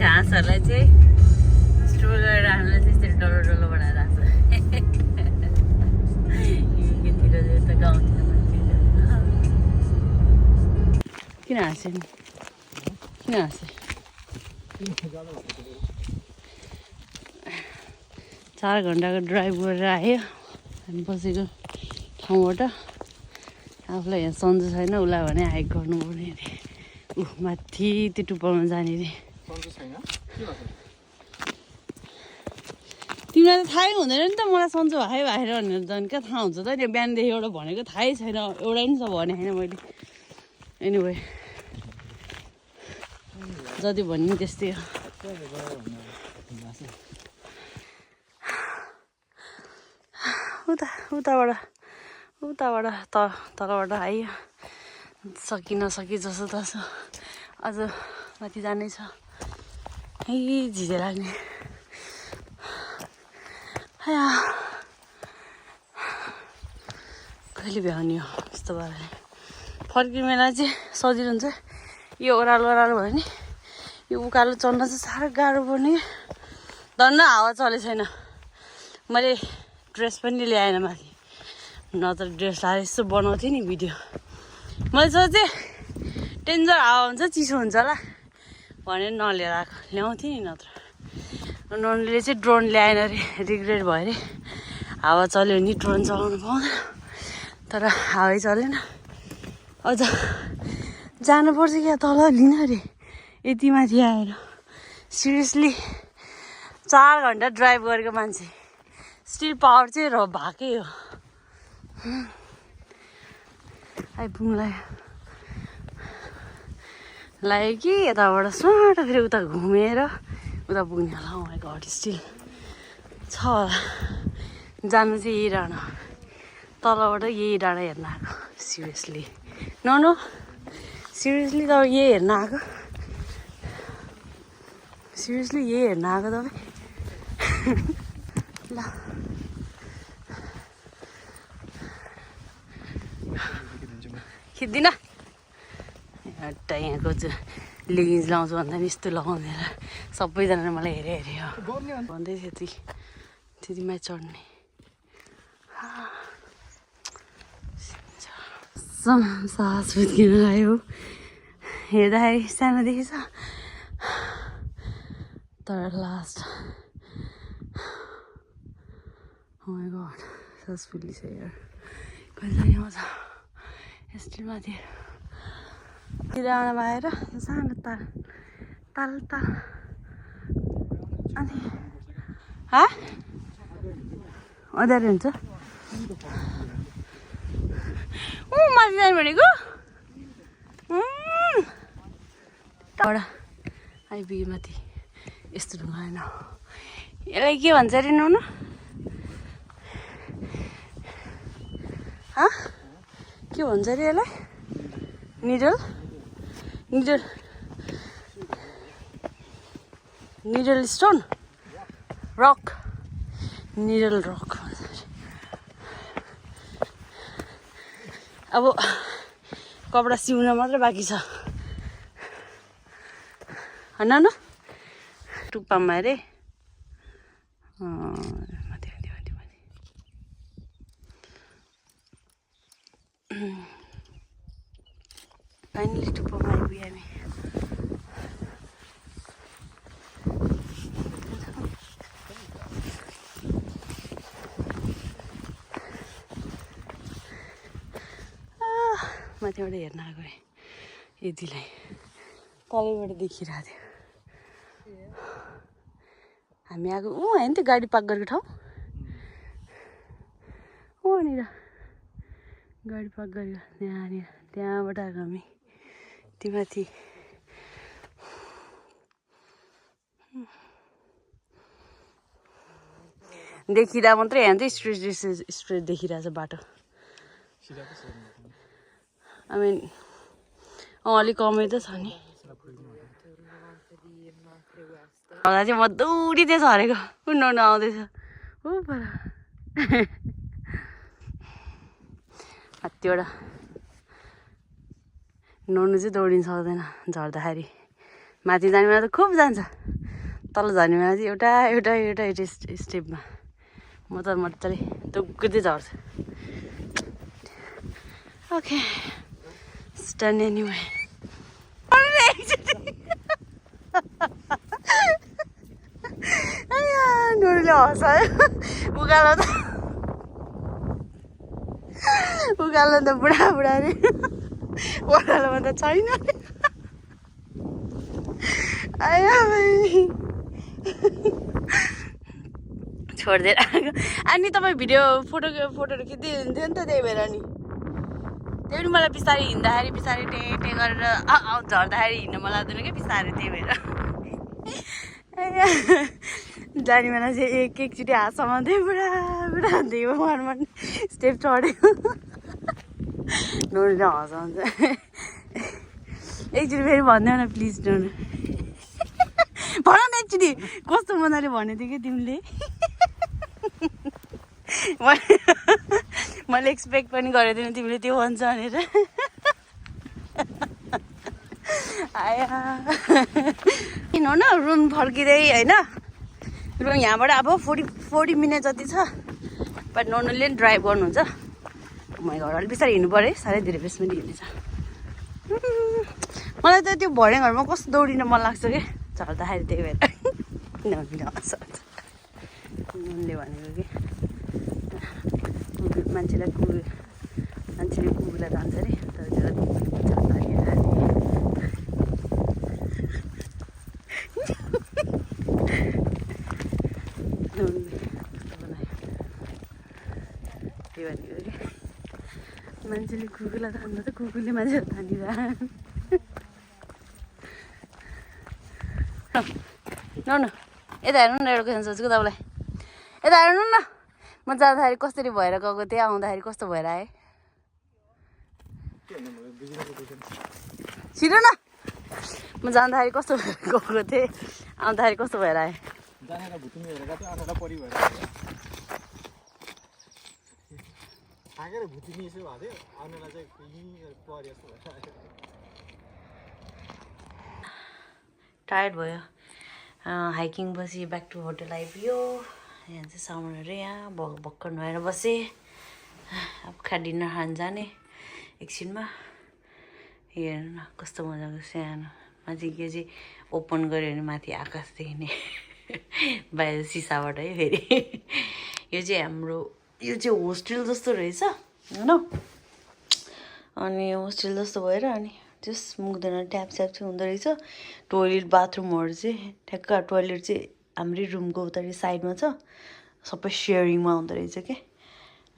घाँसहरूलाई चाहिँ स्टोर गरेर राख्नुलाई चाहिँ यसरी डल्लो डल्लो बनाएर राख्छ यतातिर चाहिँ यता गाउँतिर मान्छे किन हाँस्यो नि किन हाँस्यो 4 घन्टाको ड्राइभ गरेर आयो हामी बसेको ठाउँबाट आफूलाई यहाँ सन्चो छैन उसलाई भने हाइक गर्नुपर्ने अरे माथि त्यो टुप्पोमा जाने अरे तिमीलाई त थाहै हुँदैन नि त मलाई सन्चो भयो भनेर झन् क्या थाहा हुन्छ त नि बिहानदेखि एउटा भनेको थाहै छैन एउटा नि छ भने होइन मैले एनिवे जति भन्ने नि त्यस्तै हो उताबाट तलबाट आयो सकि नसकि जसो तसो अझ माथि जानै छ है झिझे लाग्ने कहिले भ्याउने हो यस्तो पाराले फर्किने बेला चाहिँ सजिलो हुन्छ यो ओह्रालो भयो नि यो उकालो चढ्न चाहिँ साह्रो गाह्रो पर्ने धन्न हावा चले छैन मैले ड्रेस पनि ल्याएन माथि नत्र ड्रेस लाएर यस्तो बनाउँथेँ नि भिडियो मैले सोचेँ डेन्जर हावा हुन्छ चिसो हुन्छ होला भनेर नलिएर आएको ल्याउँथेँ नि नत्र ननले चाहिँ ड्रोन ल्याएन अरे रिग्रेट भयो अरे हावा चल्यो भने ड्रोन चलाउनु पाउँदैन तर हावै चलेन अझ जानुपर्छ क्या तल लिन अरे यति माथि आएर सिरियसली 4 घन्टा ड्राइभ गरेको मान्छे स्टिल पावर चाहिँ भएकै हो आइपुग्नुलाई लाग्यो कि यताबाट स्वाट फेरि उता घुमेर उता पुग्ने होला मलाई घट स्टिल छ होला जानु चाहिँ यही डाँडा तलबाट यही डाँडा हेर्न आएको सिरियसली नो सिरियसली तपाईँ यही हेर्न आएको सिरियसली यही हेर्न आएको तपाईँ ल खिच्दिनँ एउटा यहाँको चाहिँ लेगिन्स लाउँछु भन्दा पनि यस्तो लगाउँदैन सबैजनाले मलाई हेऱ्यो भन्दै थियो त्यतिमा चढ्ने सास फुत्किन आयो हेर्दाखेरि सानो देखेछ तर लास्ट माई गड सास फुलिसक्यो कहिले जाने मजा यस्तो माथि डाँडामा आएर सानो ताल अनि अँध्यारो हुन्छ माथि जाने भनेको टाढा आइपुग्यो माथि यस्तो ढुङ्गा होइन यसलाई के भन्छ अरे नुनु के भन्छ अरे यसलाई needle stone rock needle rock अब कपडा सिउन मात्र बाँकी छ होइन न टुप्पामा अरे माथि फाइनली टुप्पामा आइपुग्यो हामी माथिबाट हेर्न आएको यतिलाई तलैबाट देखिरहेको थियो हामी आएको होइन त्यो गाडी पार्क गरेको ठाउँ वहाँनिर गाडी पार्क गरेको त्यहाँबाट आएको हामी त्यो माथि देखिरहेको मात्रै यहाँ चाहिँ स्ट्रेट देखिरहेछ बाटो आई मिन अलिक कमै त छ नि चाहिँ म दौडी थिएँ झरेको उन्नाउनु आउँदैछ ऊ पर कतिवटा नुहाउनु चाहिँ दौडिनु सक्दैन झर्दाखेरि माथि जाने बेला त खुब जान्छ तल झर्ने बेला चाहिँ एउटा स्टेपमा म त मजाले दुक्दै झर्छु ओके स्टन एनिवे हँसायो उकालो त बुढा रे ओह्रालोमा त छैन आयो छोडिदिएर आएको अनि तपाईँ फोटोहरू खिच्दै हुन्थ्यो नि त त्यही भएर नि त्यही पनि मलाई बिस्तारै हिँड्दाखेरि बिस्तारै टे गरेर झर्दाखेरि हिँड्न मन लाग्दैन क्या बिस्तारै त्यही भएर जाने बेला चाहिँ एकचोटि हात समाउँदै बुढा दियो मनमा स्टेप चढ्यो नोडले हँसाउँछ एकचोटि फेरि भन्दैन न प्लिज नोड भन न एकचोटि कस्तो मजाले भनेको थियो कि तिमीले मैले एक्सपेक्ट पनि गरेको थिइनँ तिमीले त्यो भन्छ भनेर आया किन हो न रुम फर्किँदै होइन रुम यहाँबाट अब 40 मिनट जति छ बट नोनले नि ड्राइभ गर्नुहुन्छ म घर अलिक बिस्तारै हिँड्नु पऱ्यो है साह्रै धेरै बेसमा हिँड्नेछ मलाई त त्यो भरेङहरूमा कस्तो दौडिन मन लाग्छ क्या झर्दाखेरि त्यही भएर नोनले हँसाउँछ नोनले भनेको कि मान्छेले कुकुरलाई जान्छ अरे तर त्यो भनेको कि मान्छेले कुकुरलाई तान्दा त कुकुरले मान्छेलाई तानिरह न यता हेर्नु न एउटा क्वेसन सोचेको तपाईँलाई यता हेर्नु न म जाँदाखेरि कसरी भएर गएको थिएँ आउँदाखेरि कस्तो भएर आएँ छिटो न म जाँदाखेरि कस्तो भएर गएको थिएँ आउँदाखेरि कस्तो भएर आएँ टायर्ड भयो हाइकिङ बसी ब्याक टु होटल आइपुग्यो यहाँ चाहिँ सामानहरू यहाँ भर्खर नुहाएर बसेँ अब डिनर खान जाने एकछिनमा हेर्नु न कस्तो मजाको सानो माथि के चाहिँ ओपन गऱ्यो भने माथि आकाश देख्ने बाहिर सिसाबाट है फेरि यो चाहिँ होस्टेल जस्तो रहेछ होइन अनि होस्टेल जस्तो भएर अनि जस मुग्दैन ट्याप स्याप चाहिँ हुँदो रहेछ टोइलेट बाथरुमहरू चाहिँ ठ्याक्क टोइलेट चाहिँ हाम्रै रुमको उतापट्टि साइडमा छ सबै सेयरिङमा हुँदो रहेछ क्या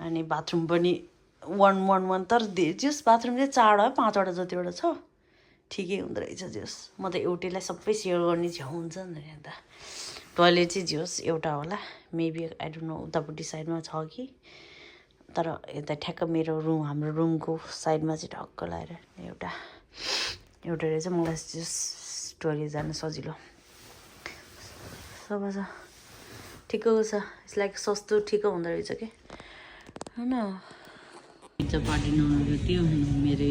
अनि बाथरुम पनि वान तर जस बाथरुम चाहिँ 4वटा 5वटा जतिवटा छ ठिकै हुँदो रहेछ जस म त एउटैलाई सबै सेयर गर्ने झ्याउ हुन्छ नि त टोइलेट चाहिँ झ्योस् एउटा होला मेबी आई डोन्ट नो उतापट्टि साइडमा छ कि तर यता ठ्याक्क मेरो रुम हाम्रो रुमको साइडमा चाहिँ ढक्क लगाएर एउटा रहेछ मलाई जस टोइलेट जान सजिलो सब छ ठिकको छ इट्स लाइक सस्तो ठिक हुँदो रहेछ कि होइन पिज्जा पार्टी नहुनुको त्यो मेरो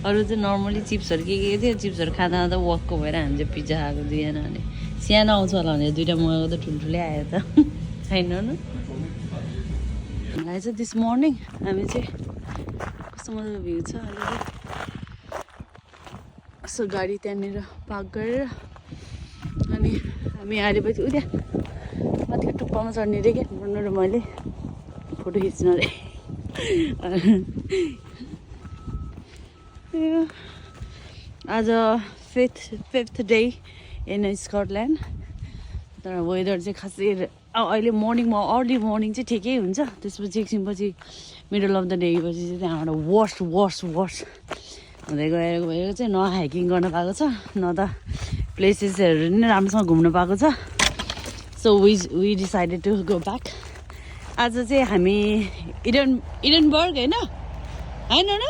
अरू चाहिँ नर्मली चिप्सहरू के थियो चिप्सहरू खाँदा खाँदा वकको भएर हामी चाहिँ पिज्जा खाएको दिएन भने सानो आउँछ होला भने 2टा मगाएको त ठुल्ठुलै आयो त छैन न हामीलाई चाहिँ दिस मर्निङ हामी चाहिँ कस्तो मजाको भ्यू छ अलिकति यसो गाडी त्यहाँनिर पार्क गरेर अनि हामी आएपछि उता माथिको टुप्पामा चढ्ने रे क्या भन्नु र मैले फोटो खिच्नु अरे आज फिफ्थ डे इन स्कटल्यान्ड तर वेदर चाहिँ खासै अहिले मर्निङमा अर्ली मर्निङ चाहिँ ठिकै हुन्छ त्यसपछि एकछिनपछि मिडल अफ द डे पछि चाहिँ त्यहाँबाट वर्स्ट हुँदै गएको चाहिँ न हाइकिङ गर्न पाएको छ न त प्लेसेसहरू नि राम्रोसँग घुम्नु पाएको छ so we decided to go back आज चाहिँ हामी इडनबर्ग होइन न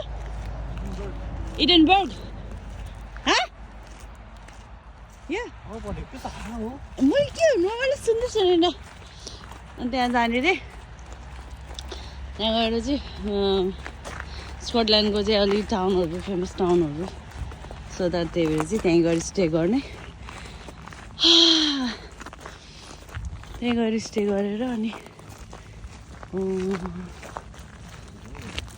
इडनबर्ग मैले के मैले सुन्दै सुनेन अनि त्यहाँ जाने रे त्यहाँ गएर चाहिँ स्कटल्यान्डको चाहिँ अलिक टाउनहरू फेमस टाउनहरू सो द्याट त्यही भएर चाहिँ त्यहीँ गएर स्टे गर्ने त्यहीँ गएर स्टे गरेर अनि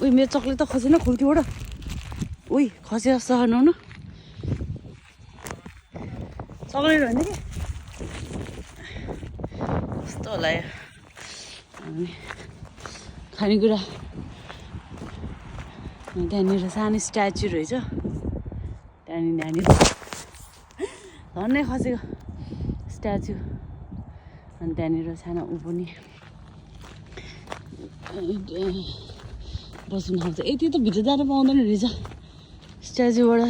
उयो मेरो चक्लेट त खसेन खोल्तीबाट उही खसे जस्तो खानु न चक्लेट होइन कि कस्तो होला यो अनि खानेकुरा त्यहाँनिर सानो स्ट्याचु रहेछ त्यहाँनिर झन्डै खसेको स्ट्याचु अनि त्यहाँनिर सानो ऊ पनि बस्नु थाल्छ यति त भित्र जानु पाउँदैन रहेछ स्ट्याचुबाट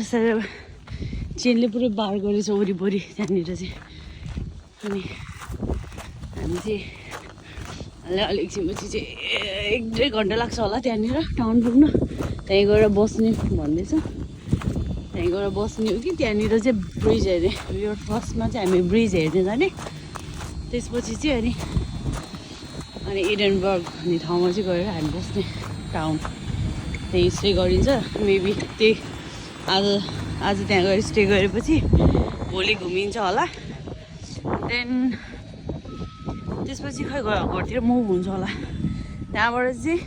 चेनले पुरै बार गरेछ वरिपरि त्यहाँनिर चाहिँ अनि हामी चाहिँ अलिक एकछिनपछि चाहिँ 1-2 घन्टा लाग्छ होला त्यहाँनिर टाउन पुग्नु त्यहीँ गएर बस्ने भन्दैछ त्यहीँ गएर बस्ने हो कि त्यहाँनिर चाहिँ ब्रिज हेर्ने यो फर्स्टमा चाहिँ हामी ब्रिज हेर्ने जाने त्यसपछि चाहिँ अनि एडनबर्ग भन्ने ठाउँमा चाहिँ गएर हामी बस्ने टाउन त्यहीँ स्टे गरिन्छ मेबी त्यही आज त्यहाँ गएर स्टे गरेपछि भोलि घुमिन्छ होला देन त्यसपछि खै घरतिर मुभ हुन्छ होला त्यहाँबाट चाहिँ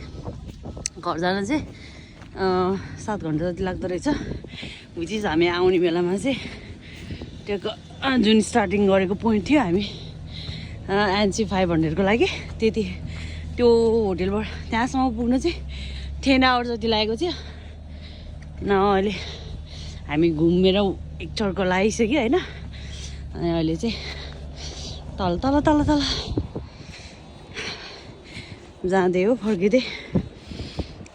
घर जान चाहिँ 7 घन्टा जति लाग्दो रहेछ विच इज हामी आउने बेलामा चाहिँ त्यो जुन स्टार्टिङ गरेको पोइन्ट थियो हामी एनसी 500को लागि त्यति त्यो होटेलबाट त्यहाँसम्म पुग्नु चाहिँ 10 आवर जति लागेको थियो न अहिले हामी घुमेर एक चर्को लगाइसक्यो होइन अनि अहिले चाहिँ तल तल तल तल जाँदै हो फर्किँदै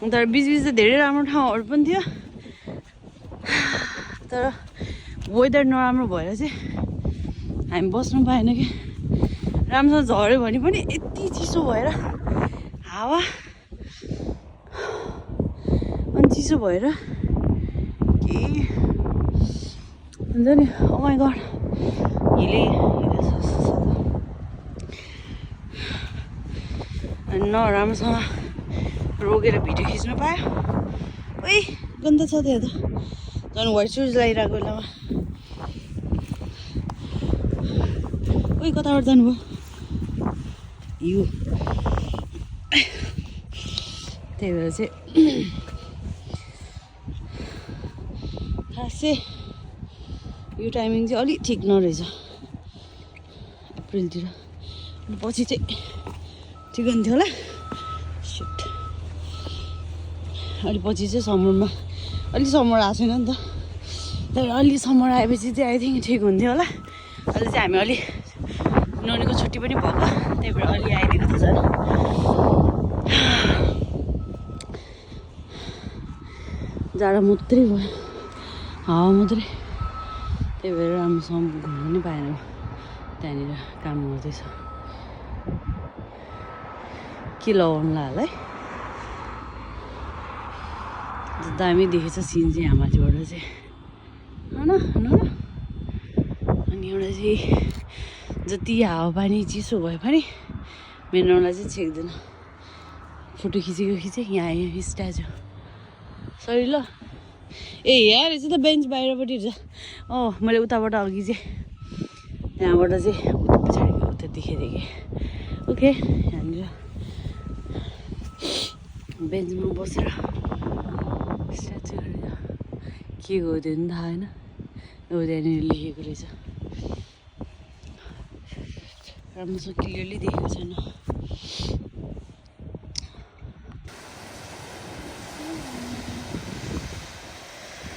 तर बिचबिच त धेरै राम्रो ठाउँहरू पनि थियो तर वेदर नराम्रो भएर चाहिँ हामी बस्नु पाएन कि राम्रोसँग झऱ्यो भने पनि यति चिसो भएर हावा अनि चिसो भएर के हुन्छ नि ओ माई गड हिले न राम्रोसँग रोकेर भिडियो खिच्नु पायो ओइ गन्दा छ त्यहाँ त झन् व्हाइट सुज लगाइरहेको बेलामा ओइ कताबाट जानुभयो यो त्यही भएर चाहिँ खास चाहिँ यो टाइमिङ चाहिँ अलिक ठिक नरहेछ अप्रिलतिर पछि चाहिँ ठिक हुन्थ्यो होला सुट अलि पछि चाहिँ समरमा अलि समर आएको छैन नि त तर अलि समर आएपछि चाहिँ आई थिङ्क ठिक हुन्थ्यो होला अहिले चाहिँ हामी अलि ननीको छुट्टी पनि भएको त्यही भएर अलि आइदिएको थियो झन् जाडो मात्रै भयो हावा मात्रै त्यही भएर राम्रोसँग घुम्नु पनि पाएन त्यहाँनिर काम गर्दैछ के लगाउनुला होला है दामी देखेछ सिन चाहिँ यहाँ माथिबाट चाहिँ होइन अनि एउटा चाहिँ जति हावापानी चिसो भए पनि मेरोलाई चाहिँ छेक्दैन फोटो खिचेँ यहाँ स्ट्याचु सरी ल ए यहाँ रहेछ त बेन्च बाहिरपट्टि रहेछ मैले उताबाट अघि चाहिँ त्यहाँबाट चाहिँ उता पछाडिको उता देखेँ कि ओके यहाँनिर बेन्चमा बसेर स्ट्याचु गरेर के हो त्यो पनि थाहा होइन त्यहाँनिर लेखेको रहेछ राम्रोसँग क्लियरली देखेको छैन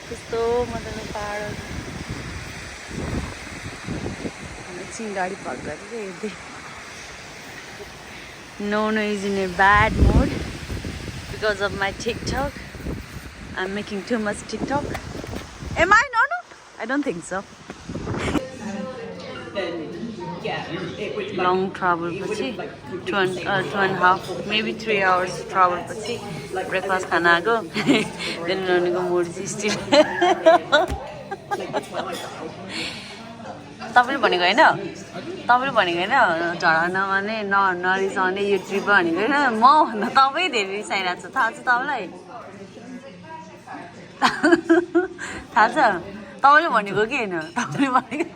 कस्तो मजाको पाहाडहरू एकछिन गाडी पार्क गरेर हेर्दै No is in a bad mood because of my TikTok. I'm making too much TikTok. Am I? No. I don't think so. Long travel पछि 2.5 maybe 3 hours travel पछि breakfast खाना आएको then ननीको mood चाहिँ still तपाईँले भनेको होइन झडा नमाने नरिसाउने यो trip भनेको होइन म भन्दा तपाईँ धेरै रिसाइरहेको छ थाहा छ तपाईँलाई थाहा छ तपाईँले भनेको कि होइन तपाईँले भनेको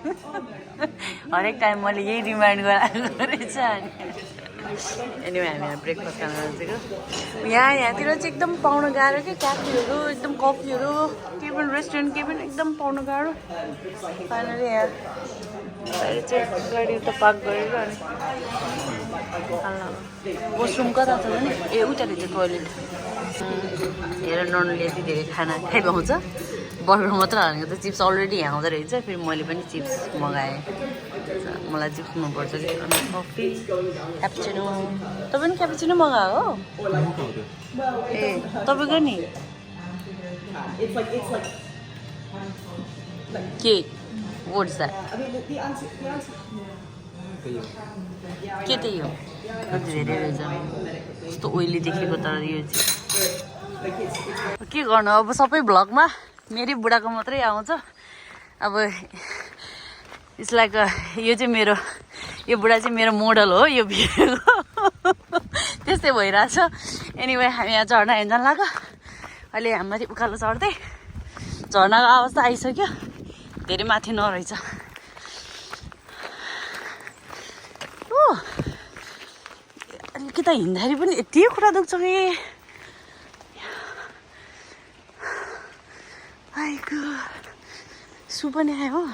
हरेक टाइम मैले यही रिमाइन्ड गराएको रहेछ एनिवे हामी यहाँ ब्रेकफास्ट खान जान्छौँ यहाँतिर चाहिँ एकदम पाउन गाह्रो क्या क्याफेहरू एकदम कफीहरू केही पनि रेस्टुरेन्ट केही पनि एकदम पाउन गाह्रो फाइनली यहाँ चाहिँ गाडी उता पार्क गरेर अनि वासरुम कता छ भने ए उता रहेछ टोइलेट हेर ननले यति धेरै खाना खाइपाउँछ बर्गर मात्र हालेको त चिप्स अलरेडी यहाँ आउँदो रहेछ फेरि मैले पनि चिप्स मगाएँ मलाई चिप्स मनपर्छ कि अनि कफी क्याप्चिनो तपाईँ पनि क्याप्चिनो मगायो हो ए तपाईँको नि के वाट्स द्याट के त्यही हो धेरै रहेछ कस्तो ओइली देखेको तर यो चाहिँ के गर्नु अब सबै भ्लगमा मेरै बुढाको मात्रै आउँछ अब इट्स लाइक यो चाहिँ मेरो यो बुढा चाहिँ मेरो मोडल हो यो भिडियोको त्यस्तै भइरहेछ एनिवे हामी यहाँ झर्ना हेर्न लाग्यो अहिले हामीमाथि उकालो चढ्दै झर्नाको अवस्था आइसक्यो धेरै माथि नरहेछ अलिकति हिँड्दाखेरि पनि यति खुट्टा दुख्छ कि आइको सु पनि आयो हो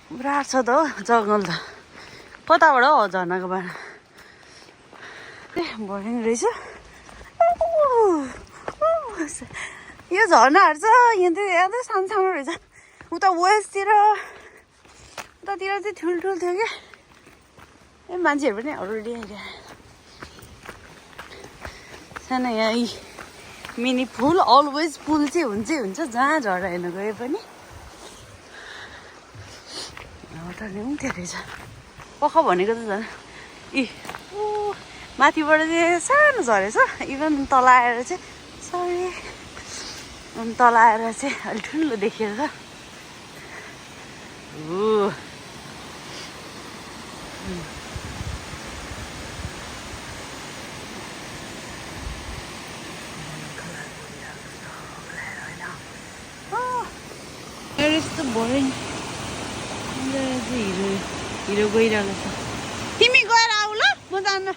पुरा छ त हो जङ्गल त कताबाट हो झर्नाको बाटो ए बोरिङ रहेछ यो झर्नाहरू छ यहाँ त सानो सानो रहेछ उता वेस्टतिर उतातिर चाहिँ ठुल्ठुलो थियो क्या ए मान्छेहरू पनि अलरेडी आइरहेको सानो यहाँ मिनी पुल अलवेज पुल चाहिँ हुन्छ जहाँ झर्ना हेर्नु गए पनि होटलले पनि थियो रहेछ पख भनेको त झन् माथिबाट चाहिँ सानो झरेछ इभन तल आएर चाहिँ सरी अनि तल आएर चाहिँ अलि ठुलो देखियो त यस्तो बोरिङ हिरो गइरहेको छ तिमी गएर आऊ ल म जान्न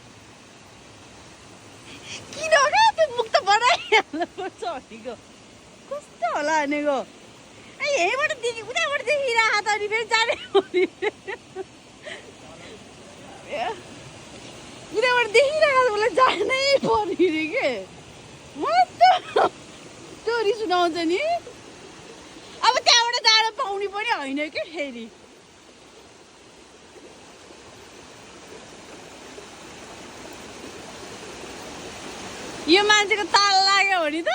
किन क्या त्यो मुख त बनाइहाल्नुपर्छ भनेको कस्तो होला भनेको यहीँबाट देखि उताबाट देखिरहेको त अनि फेरि जाने उताबाट देखिरहेको त मलाई जानै पर्ने रे के म त त्यो रिस उठाउँछ नि अब त्यहाँबाट जान पाउने पनि होइन कि फेरि यो मान्छेको ताल लाग्यो भने त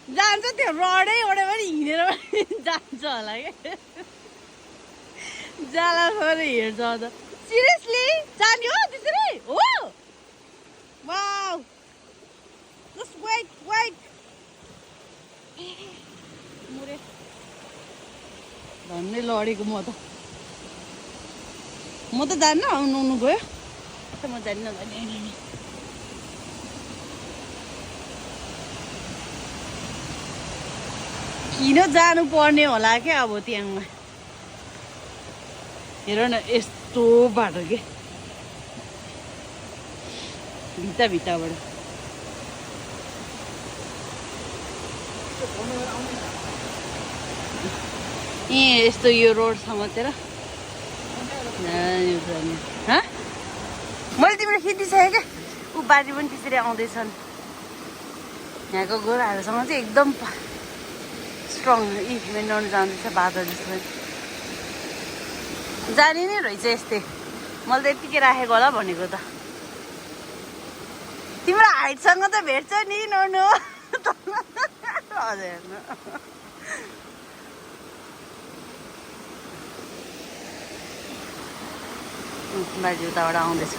जान्छ त्यो रडै ओडे पनि हिँडेर पनि जान्छ होला क्या जाला सर हेर्छ त सिरियसली जाने हो त्यसरी हो वाउ जस्ट वेट मुरे धन्नै लडेको म त जान्न आउनु गयो म जान्न किन जानु पर्ने होला क्या अब त्यहाँ हेर न यस्तो बाटो के भित्ताबाट यस्तो यो रोडसम्म तिर मैले तिम्रो खिचिसकेँ क्या ऊ बारी पनि त्यसरी आउँदैछन् यहाँको गोराहरूसँग चाहिँ एकदम स्ट्रङ मेन जाँदैछ बादल जस्तो जाने नै रहेछ यस्तै मैले त यत्तिकै राखेको होला भनेको त तिम्रो हाइटसँग त भेट्छ नि नर्नु हजुर बाजे उताबाट आउँदैछ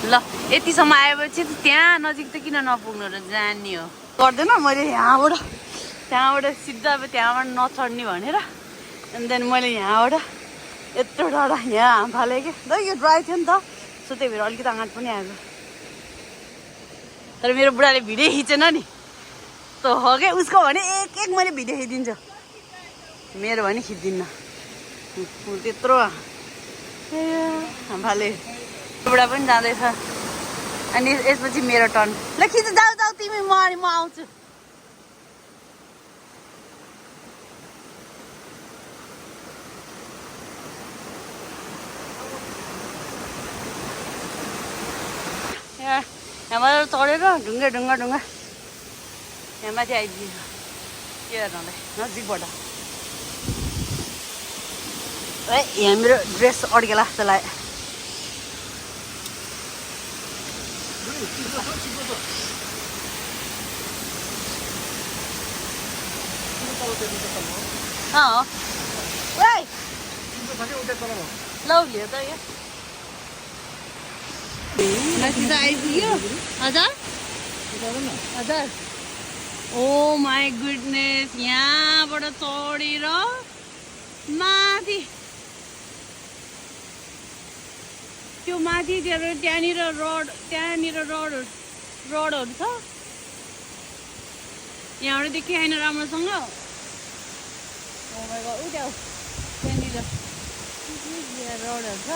ल यतिसम्म आएपछि त्यहाँ नजिक त किन नपुग्नु र जाने हो गर्दैन मैले त्यहाँबाट सिधा अब त्यहाँबाट नचढ्ने भनेर अनि त्यहाँदेखि मैले यहाँबाट यत्रो टाढा यहाँ हाम फालेँ कि ल यो ड्राई थियो नि त सो त्यही भएर अलिकति आँट पनि आएको तर मेरो बुढाले भिडियो खिचेन नि त हो क्या उसको भने एक मैले भिडियो खिचिदिन्छु मेरो भने खिच्दिनँ त्यत्रो हाम फाले बुढा पनि जाँदैछ अनि यसपछि मेरो टर्न ल खिच जाऊ जाऊ तिमी म आउँछु यहाँबाट चढेर ढुङ्गा यहाँ माथि आइदिन्छ के हेर्नलाई नजिकबाट है यहाँ मेरो ड्रेस अड्केला जस्तो लाग्यो लौ लियो त यो माथि त आइपुग्यो हजुर हजुर ओ माई गुडनेस यहाँबाट चढेर माथि त्यो माथि त्यहाँनिर रडहरू छ यहाँबाट देखि आएन राम्रोसँग त्यहाँनिर रडहरू छ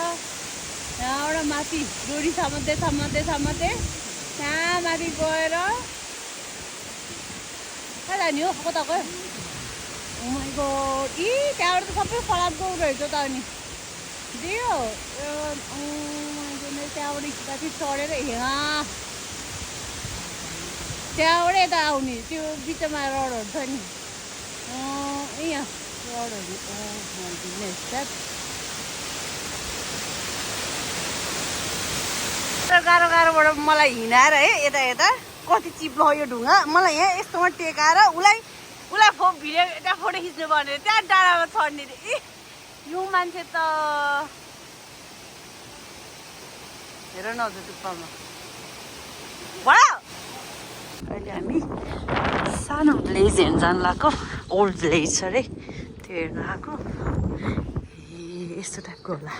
यहाँबाट माथि डोरी समात्दै त्यहाँ माथि गएर कहाँ जाने हो कता गयो माइ गड त्यहाँबाट त सबै फलामको रहेछ त अनि दियो त्यहाँबाट माथि चढेर यहाँ त्यहाँबाट यता आउने त्यो बिचमा रडहरू छ नि यहाँ रडहरू गाह्रोबाट मलाई हिँडाएर है यता कति चिप्लो यो ढुङ्गा मलाई यहाँ यस्तोमा टेकाएर उसलाई भिडियो त्यहाँ फोटो खिच्नु भनेर त्यहाँ डाँडामा चढ्ने यो मान्छे त हेर न हजुर टुप्पामा अहिले हामी सानो भिलेज हेर्न जानु लाग्यो ओल्ड भिलेज छ अरे त्यो हेर्न आएको यस्तो टाइपको होला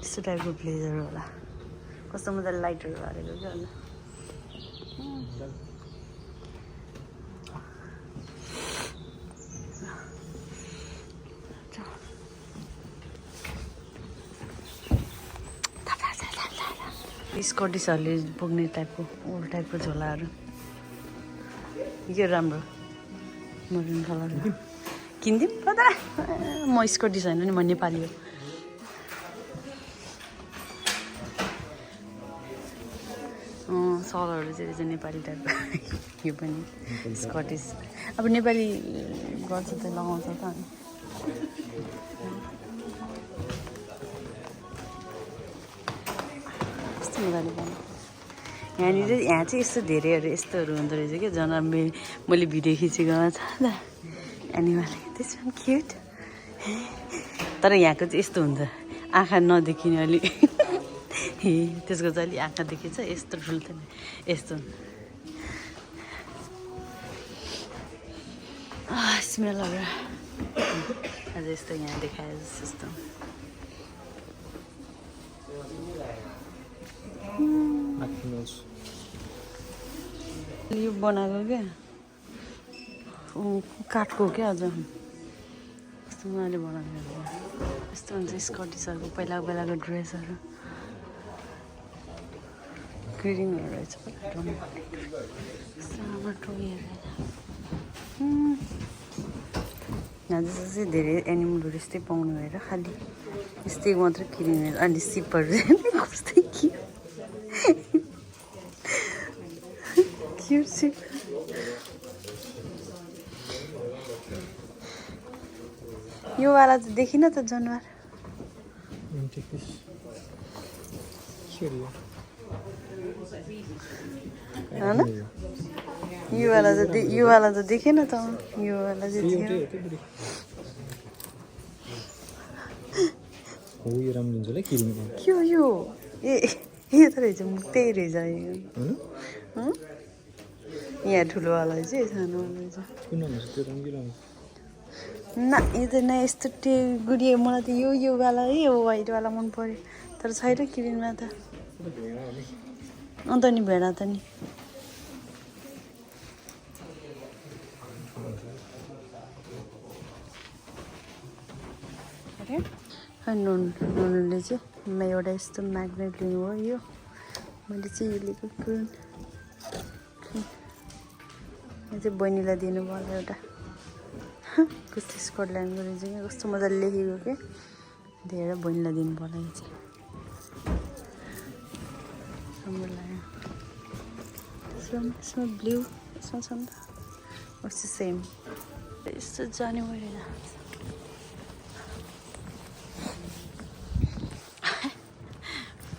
यस्तो टाइपको भिलेजहरू होला कस्तो मजाले लाइटहरू हालेको क्या होला स्कटिसहरूले पुग्ने टाइपको ओल्ड टाइपको झोलाहरू यो राम्रो मरुन कलर किनिदिउँ कता म स्कटिस होइन नि म नेपाली हो सलहरू चाहिँ नेपाली टाइपको यो पनि स्कटिस अब नेपाली गर्छ त लगाउँछ त अनि कस्तो मजाले बनायो यहाँ चाहिँ यस्तो धेरैहरू यस्तोहरू हुँदो रहेछ क्या जना मैले भिडियो खिचेको छ त एनिमल त्यसमा क्युट तर यहाँको चाहिँ यस्तो हुन्छ आँखा नदेखिने अलिक त्यसको चाहिँ अलिक आँखा देखिन्छ यस्तो ठुल्छ नि यस्तो स्मेलहरू अझ यस्तो यहाँ देखायो जस्तो यो बनाएको क्या काठको क्या अझ यस्तो उहाँले बनाएको यस्तो हुन्छ स्कटिसहरूको पहिलाको ड्रेसहरू ग्रिडिङहरू रहेछ यहाँ चाहिँ धेरै एनिमलहरू यस्तै पाउनु भएर खालि यस्तै मात्रै किरिङ अनि सिपहरू कस्तै क्युट सिप यो वाला चाहिँ देखिन त जनावर होइन यो वाला त देखेन त यो वाला चाहिँ थियो यो ए त रहेछ त्यही रहेछ यहाँ ठुलोवाला चाहिँ सानोवाला चाहिँ न यो त न यस्तो गुडियो मलाई त यो वाला है यो वाइटवाला मन पर्यो तर छैन किरिङमा त अन्त नि भेडा त नि नुनले चाहिँ एउटा यस्तो म्याग्नेट लिनुभयो यो मैले चाहिँ यो लिएको क्रुन यो चाहिँ बहिनीलाई दिनुभयो एउटा कस्तो स्कटल्यान्डको रहेछ कि कस्तो मजाले लेखेको के दिएर बहिनीलाई दिनुभयो यो चाहिँ राम्रो लाग्यो यसमा ब्लू यसमा छ नि त कस्तो सेम यस्तो जाने भइरहेछ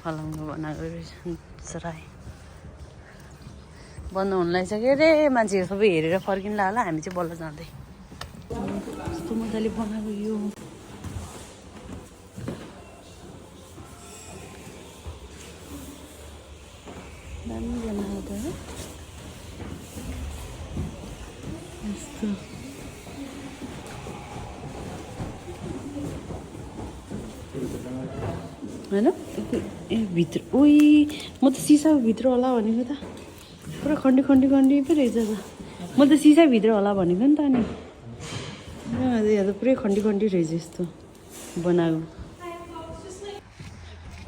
फलाउनु बनाएको रहेछ सराई बन्द हुन लागिसक्यो अरे मान्छेहरू सबै हेरेर फर्किनु होला हामी चाहिँ बल्ल जाँदै कस्तो मजाले बनाएको यो दामी बनाएको त यस्तो होइन ए भित्र उही म त सिसाभित्र होला भनेको त पुरा खन्डी पो रहेछ त म त सिसाभित्र होला भनेको नि त अनि यहाँ त पुरै खन्डी रहेछ यस्तो बनाएको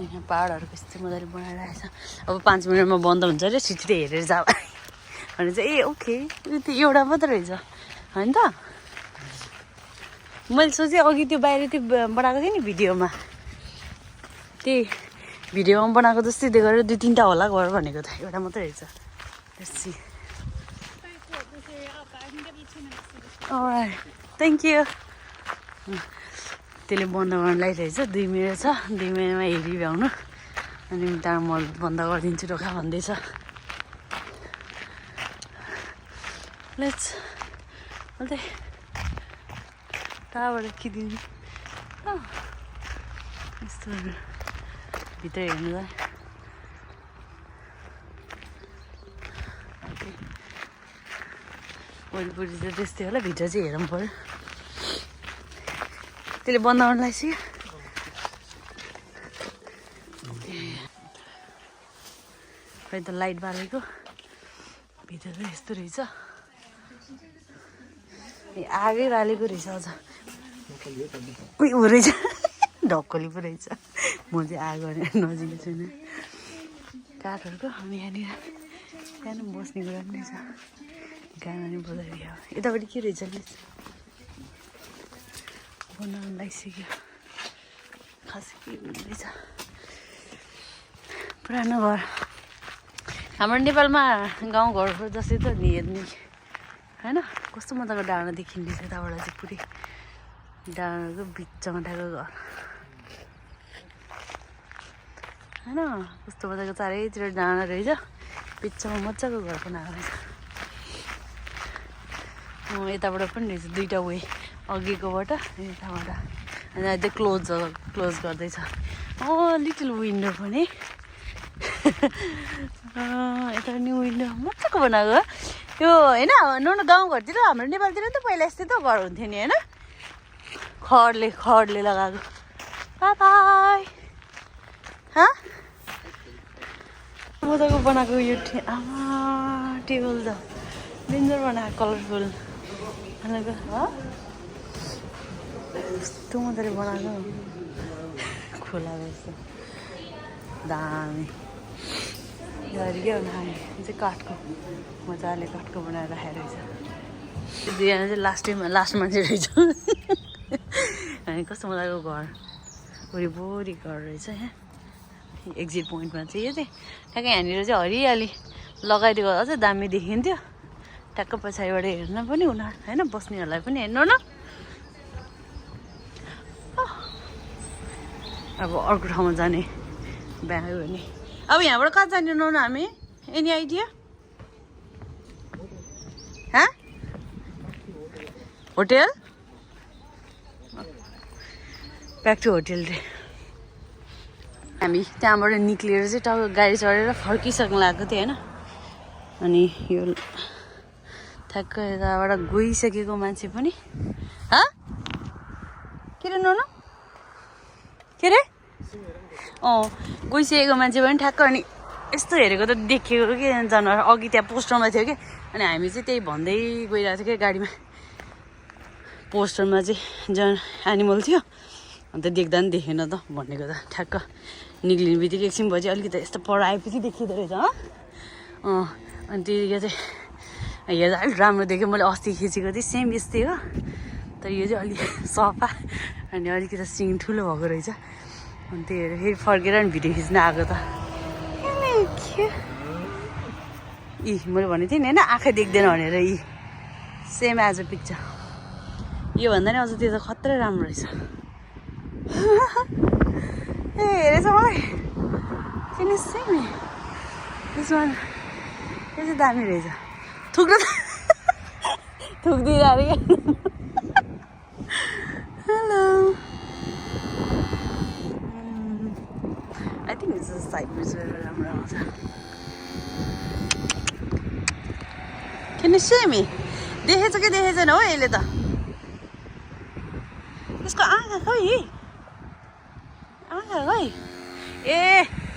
यहाँ पाहाडहरू कस्तो मजाले बनाइरहेछ अब 5 मिनटमा बन्द हुन्छ अरे सिटी हेरेर जा भने चाहिँ ए ओके यो त एउटा मात्र रहेछ होइन त मैले सोचेँ अघि त्यो बाहिर त्यो बनाएको थिएँ नि भिडियोमा त्यही भिडियोमा बनाएको जस्तै देखेर 2-3टा होला घर भनेको त एउटा मात्रै रहेछ त्यसै थ्याङ्क यू त्यसले बन्द गर्न लागिरहेछ 2 मिनट छ 2 मिनटमा हेरी भ्याउनु अनि त्यहाँ म बन्द गरिदिन्छु ढोका भन्दैछ लेट्स अन्त कहाँबाट खिदिनु यस्तो भित्र हेर्नु त वरिपरि चाहिँ त्यस्तै होला भित्र चाहिँ हेर्नु पऱ्यो त्यसले बन्द गर्न लाग्छ खै त लाइट बालेको भित्र चाहिँ यस्तो रहेछ ए आगै बालेको रहेछ अझ उही ऊ रहेछ ढक्कली पो रहेछ म चाहिँ आगो नजिक छुइनँ काठहरूको अनि यहाँनिर त्यहाँ बस्ने कुरा पनि छ गाना नि बजाइदियो यतापट्टि के रहेछ नि बनाउनु लागिसक्यो खास के हुँदैछ पुरानो घर हाम्रो नेपालमा गाउँघरको जस्तै त नि हेर्ने होइन कस्तो मजाको डाँडा देखिँदैछ यताबाट चाहिँ पुरै डाँडाको बिचमा ठ्याएको घर होइन कस्तो मजाको चारैतिर डाँडा रहेछ बिचमा मजाको घर बनाएको रहेछ यताबाट पनि रहेछ 2टा वे अघिकोबाट यताबाट अनि अहिले क्लोज गर्दैछ लिटल विन्डो पनि यता नि विन्डो मजाको बनाएको यो होइन नुन गाउँघरतिर हाम्रो नेपालतिर त पहिला यस्तै त घर हुन्थ्यो नि होइन खडले लगाएको बाई मजाको बनाएको यो टेबल त डेन्जर बनाएको कलरफुल कस्तो मजाले बनाएको खोला रहेछ दामी गरी क्या यो चाहिँ काठको मजाले काठको बनाएर राखेको रहेछ दुईजना चाहिँ लास्ट मान्छे रहेछ अनि कस्तो मजाको घर वरिपरि घर रहेछ यहाँ एक्जिट पोइन्टमा चाहिँ यो चाहिँ ठ्याक्कै यहाँनिर चाहिँ हरियाली लगाइदिएको अझै दामी देखिन्थ्यो ठ्याक्क पछाडिबाट हेर्न पनि उनीहरू होइन बस्नेहरूलाई पनि हेर्नु न अब अर्को ठाउँमा जाने भ्यायो भने अब यहाँबाट कहाँ जाने न हामी any idea hotel back to hotel रे हामी त्यहाँबाट निक्लिएर चाहिँ टाउको गाडी चढेर फर्किसक्नु लागेको थियो होइन अनि यो ठ्याक्क यताबाट गइसकेको मान्छे पनि के रे नन के रे गइसकेको मान्छे पनि ठ्याक्क अनि यस्तो हेरेको त देखेको कि जनावर अघि त्यहाँ पोस्टरमा थियो कि अनि हामी चाहिँ त्यही भन्दै गइरहेको थियो क्या गाडीमा पोस्टरमा चाहिँ एनिमल थियो अन्त देख्दा नि देखेन त भनेको त ठ्याक्क निक्लिने बित्तिकै एकछिन पछि अलिकति यस्तो पर आएपछि देखिँदो रहेछ अनि त्यो चाहिँ हेर्दा अलिक राम्रो देख्यो मैले अस्ति खिचेको थिएँ सेम यस्तै हो तर यो चाहिँ अलिक सफा अनि अलिकति सिङ ठुलो भएको रहेछ अनि त्यही हेरेर फेरि फर्केर नि भिडियो खिच्न आएको त यी मैले भनेको थिएँ नि होइन आँखा देख्दैन भनेर यी सेम एज अ पिक्चर योभन्दा नि अझ त्यो त खत्रै राम्रो रहेछ ए हेरेछ मलाई किन सेम त्यसमा यो चाहिँ दामी रहेछ थुक्रो त थुक्दिएर अरे hello I think this is side भ्यूजहरू राम्रो आउँछ किन सेमी देखेछ कि देखेछैन हो यसले त त्यसको आँखा खै आँखा खै ए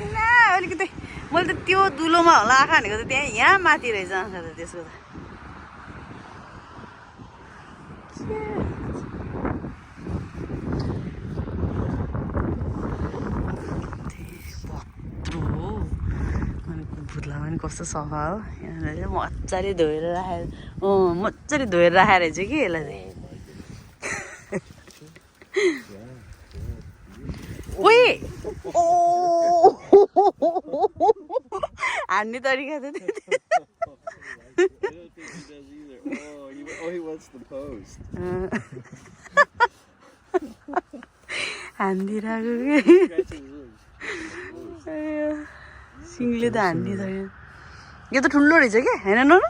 न अलिकति मैले त त्यो दुलोमा होला आँखा भनेको त त्यहाँ यहाँ माथि रहेछ आँखा त त्यसको त भुत्ला पनि कस्तो सफा हो यहाँनिर चाहिँ मजाले धोएर राखेर मजाले धोएर राखेर रहेछ कि यसलाई चाहिँ ओइ हान्ने तरिका त हानिदिरहेको कि सिङले त हानिदिँदैन यो त ठुलो रहेछ क्या होइन न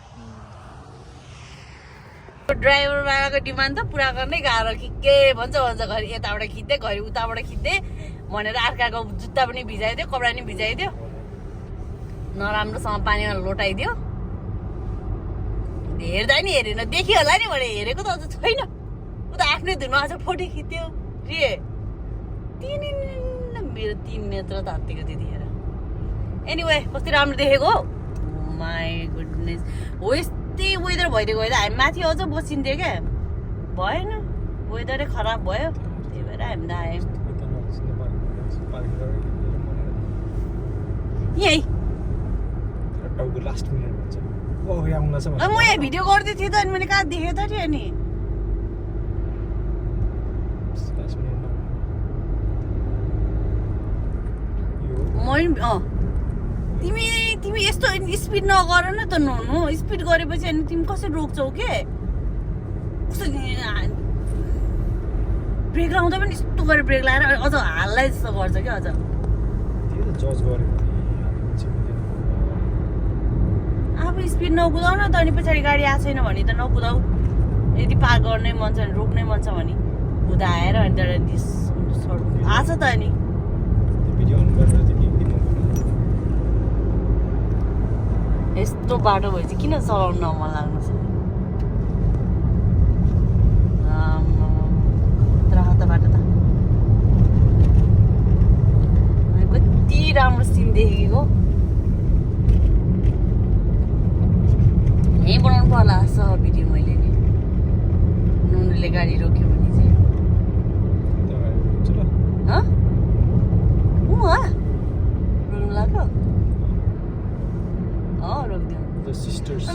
ड्राइभर बाबाको डिमान्ड त पुरा गर्नै गाह्रो के भन्छ घरि यताबाट खिच्दै घरि उताबाट खिच्दै भनेर अर्काको जुत्ता पनि भिजाइदियो कपडा पनि भिजाइदियो नराम्रोसँग पानीमा लोटाइदियो हेर्दा नि हेरेन देखियो होला नि भने हेरेको त अझ छैन उ त आफ्नै धुनमा आज फोटो खिच्यो रे मेरो 3 नेत्र तात्तिएको त्यतिखेर एनिवे कति राम्रो देखेको माई गुडनेस हो यस्तै वेदर भइदिएको भए त हामी माथि अझ बसिन्थ्यो क्या भएन वेदरै खराब भयो त्यही भएर हामी त आयौँ यही म यहाँ भिडियो गर्दै थिएँ त अनि मैले कहाँ देखेँ त नि अनि तिमी तिमी यस्तो स्पिड नगर न त नुनु स्पिड गरेपछि अनि तिमी कसरी रोक्छौ के कस्तो ब्रेक लाउँदा पनि यस्तो गरेर ब्रेक लगाएर अझ हाललाई जस्तो गर्छ क्या अझ अब स्पिड नकुदाउ न त अनि पछाडि गाडी आएको छैन भने त नकुदाउ यदि पार गर्नै मन छ भने रोक्नै मन छ भने कुदाएर अनि आएको छ त अनि यस्तो बाटो भएपछि किन चलाउनु मन लाग्नु छ राहत बाटो त कति राम्रो सिन देखेको यहीँ बनाउनु पर्ला जस्तो भिडियो मैले नि नुनुले गाडी रोक्यो भने चाहिँ रोक्नु लाग्यो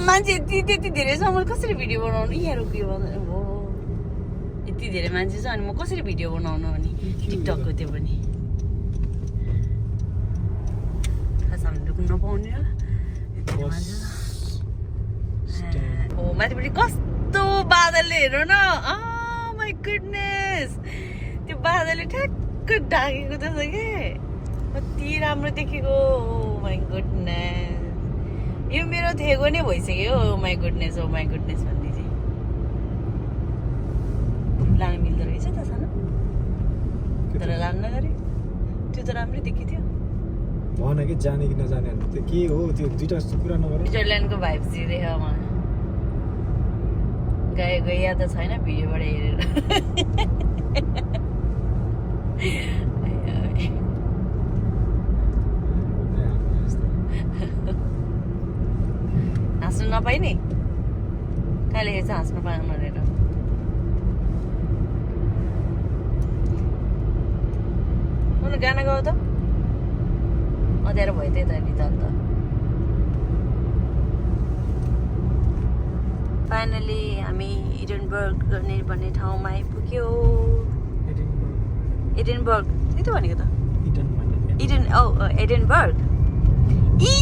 मान्छे त्यति धेरै छ मैले कसरी भिडियो बनाउनु यहाँ रोक्यो भने हो यति धेरै मान्छे छ अनि म कसरी भिडियो बनाउनु अनि टिकटकको त्यो पनि खास हामी रोक्नु नपाउने होला यति मान्छे हो माथिपट्टि कस्तो बादलले हेर न माई गुडनेस त्यो बादलले ठ्याक्क ढाकेको जस्तो के कति राम्रो देखेको माई गुडनेस यो मेरो थेगो नै भइसक्यो ओ माई गुडनेस भन्ने चाहिँ लानु मिल्दो रहेछ त सानो तर लानु नगरे त्यो त राम्रै देखिथ्यो भन कि जाने कि नजाने त्यो के हो त्यो दुईटा जस्तो कुरा नगर स्विजरल्यान्डको भाइब्स दिँदैछ मलाई गए त छैन भिडियोबाट हेरेर हाँस्नु नपाइने कहिले हेर्छ हाँस्नु पाएन भनेर अनि गाना गाऊ त अँध्यारो भयो त्यही त रिताल त फाइनली हामी इडेनबर्ग गर्ने भन्ने ठाउँमा आइपुग्यो एडेनबर्ग त्यही त भनेको त एडेनबर्ग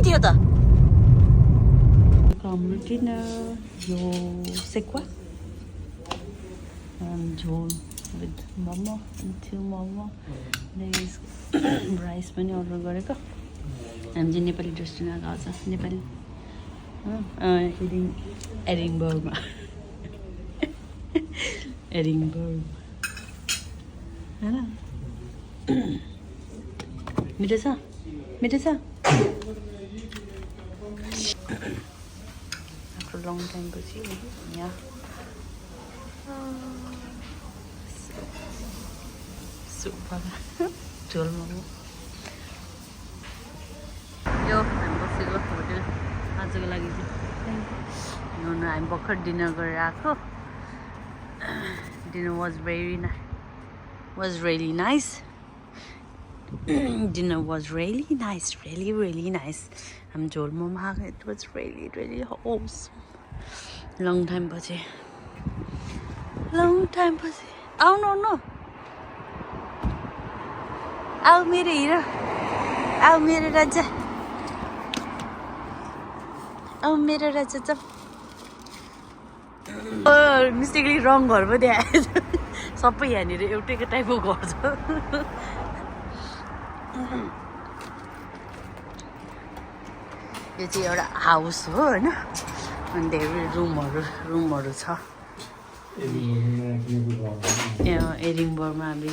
थियो त हाम्रो डिनर यो सेक्वा झोल विथ मोमो थियो मोमो राइस पनि अर्डर गरेको हामी चाहिँ नेपाली रेस्टुरेन्ट आएको छ नेपाली एडिनबर्गमा एडिनबर्ग होइन मिठो छ मिठो छ आफ्टर लङ टाइम पछि यहाँ सुप झोल मोमो यो हामी बसेको होटेल आजको लागि चाहिँ हामी भर्खर डिनर गरेर आएको dinner was really nice dinner was really nice really nice हामी झोल मोमो खाएको it was really awesome long time पछि आउनु आऊ मेरो हिरो आऊ मेरो राजा चप मिस्टेकली रङ घर पो देखाएछ सबै यहाँनिर एउटैको टाइपको घर छ यो चाहिँ एउटा हाउस हो होइन अनि धेरै रुमहरू छ एडिनबर्गमा हामी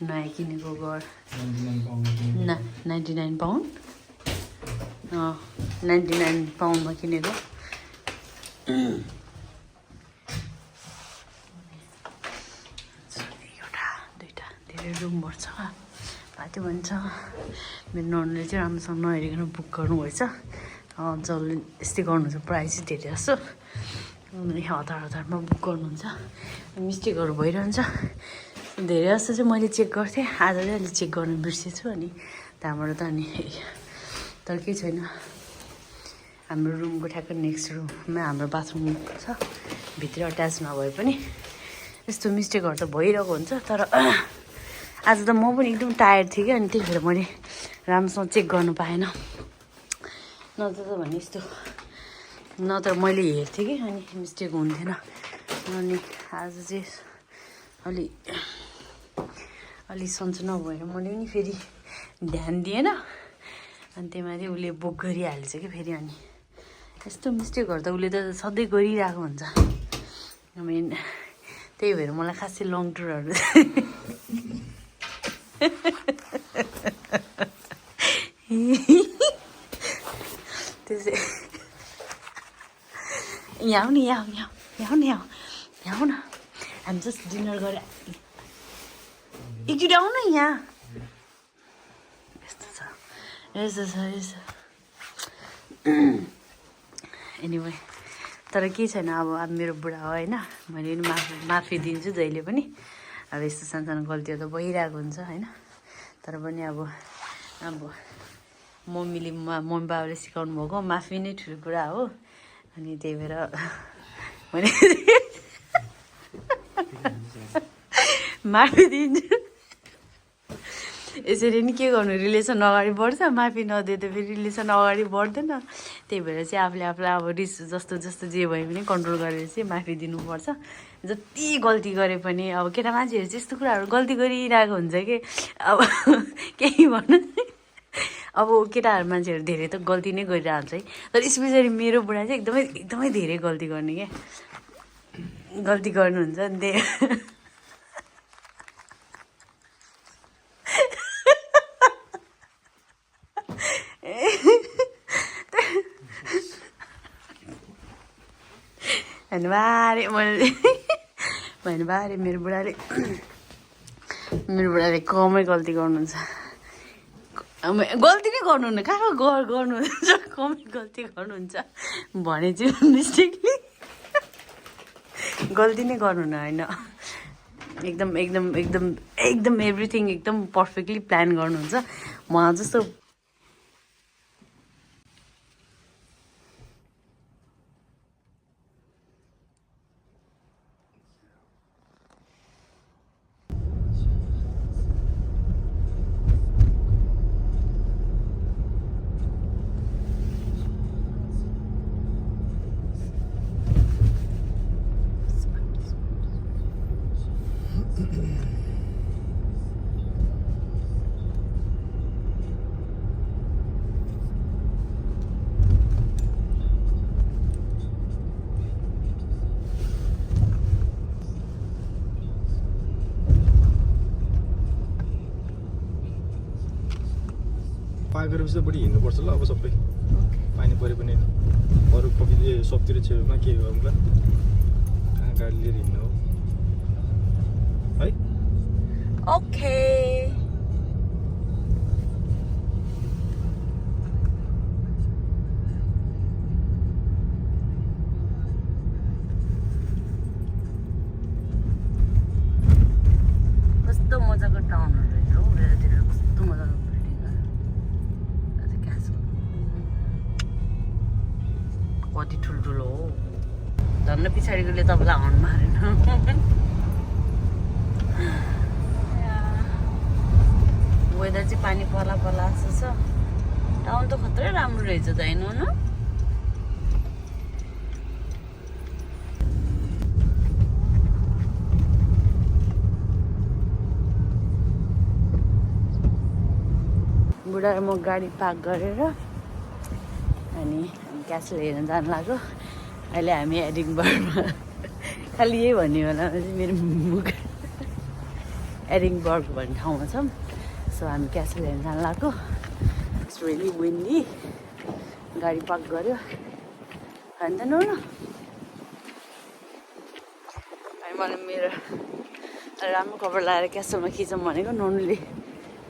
नयाँ किनेको घर 99 पाउन्ड 99 पाउन्डमा किनेको एउटा दुईवटा धेरै रुमहरू छ त्यो भन्छ मेरो ननले चाहिँ राम्रोसँग नहेरिकन बुक गर्नुभएछ जसले यस्तै गर्नुहुन्छ प्राइस चाहिँ धेरै जस्तो हतारमा बुक गर्नुहुन्छ मिस्टेकहरू भइरहन्छ धेरै जस्तो चाहिँ मैले चेक गर्थेँ आज चाहिँ अलिक चेक गर्नु बिर्सेछु अनि त्यहाँबाट त अनि तर केही छैन हाम्रो रुमको ठ्याक्क नेक्स्ट रुममा हाम्रो बाथरुम छ भित्र अट्याच नभए पनि यस्तो मिस्टेकहरू त भइरहेको हुन्छ तर आज त म पनि एकदम टायर्ड थिएँ कि अनि त्यही भएर मैले राम्रोसँग चेक गर्नु पाएन नत्र त भने यस्तो नत्र मैले हेर्थेँ कि अनि मिस्टेक हुन्थेन अनि आज चाहिँ अलि सन्चो नभएर मैले नि फेरि ध्यान दिएन अनि त्यहीमाथि उसले बुक गरिहाल्छ कि फेरि अनि यस्तो मिस्टेकहरू त उसले त सधैँ गरिरहेको हुन्छ त्यही भएर मलाई खासै लङ टुरहरू त्यसै यहाँ आऊ न हामी जस्ट डिनर गरेर एकचोटि आऊ न यहाँ यस्तो छ एनिवे तर केही छैन अब मेरो बुढा हो होइन मैले पनि माफी दिन्छु जहिले पनि अब यस्तो सानो गल्तीहरू त भइरहेको हुन्छ होइन तर पनि अब मम्मी बाबाले सिकाउनु भएको माफी नै ठुलो कुरा हो अनि त्यही भएर मैले माफी दिन्छु यसरी नि के गर्नु रिलेसन अगाडि बढ्छ माफी नदिए त फेरि रिलेसन अगाडि बढ्दैन त्यही भएर चाहिँ आफूलाई अब रिस जस्तो जे भए पनि कन्ट्रोल गरेर चाहिँ माफी दिनुपर्छ जति गल्ती गरे पनि अब केटा मान्छेहरू चाहिँ यस्तो कुराहरू गल्ती गरिरहेको हुन्छ कि अब केही भन्नु अब केटाहरू मान्छेहरू धेरै त गल्ती नै गरिरहेको हुन्छ है तर स्पेसली मेरो बुढा चाहिँ एकदमै धेरै गल्ती गर्ने क्या गल्ती गर्नुहुन्छ नि त्यही भन्नुबारे मेरो बुढाले कमै गल्ती गर्नुहुन्छ गल्ती नै गर्नुहुन्न कहाँ गर्नुहुन्छ कमै गल्ती गर्नुहुन्छ भने चाहिँ मिस्टेकली गल्ती नै गर्नुहुन्न होइन एकदम एकदम एकदम एकदम एभ्रिथिङ एकदम पर्फेक्टली प्लान गर्नुहुन्छ उहाँ जस्तो पार गरेपछि त बढी हिँड्नुपर्छ ल अब सबै पानी परे पनि अरू कफी सबतिर छेउमा के गरौँला कहाँ गाडी लिएर हिँड्नु हो है ओके कस्तो मजाको टाउनहरू रहेछ हौ यतातिर कस्तो मजाको कति ठुल्ठुलो हो झन् पछाडिकोले तपाईँलाई हर्न मारेन वेदर चाहिँ पानी पर्ला पर्ला जस्तो छ टाउन त खत्रै राम्रो रहेछ त होइन न बुढा र म गाडी पार्क गरेर अनि क्यासल हेर्न जानु लाग्यो अहिले हामी एडिङबर्गमा खालि यही भन्ने होला चाहिँ मेरो मुख एडिङबर्ग भन्ने ठाउँमा छौँ सो हामी क्यासल हेर्न जानु लाग्यो इट्स रियली विन्डी गाडी पार्क गऱ्यो होइन त नुनु अनि मैले मेरो राम्रो कभर लगाएर क्यासलमा खिचौँ भनेको नुनुले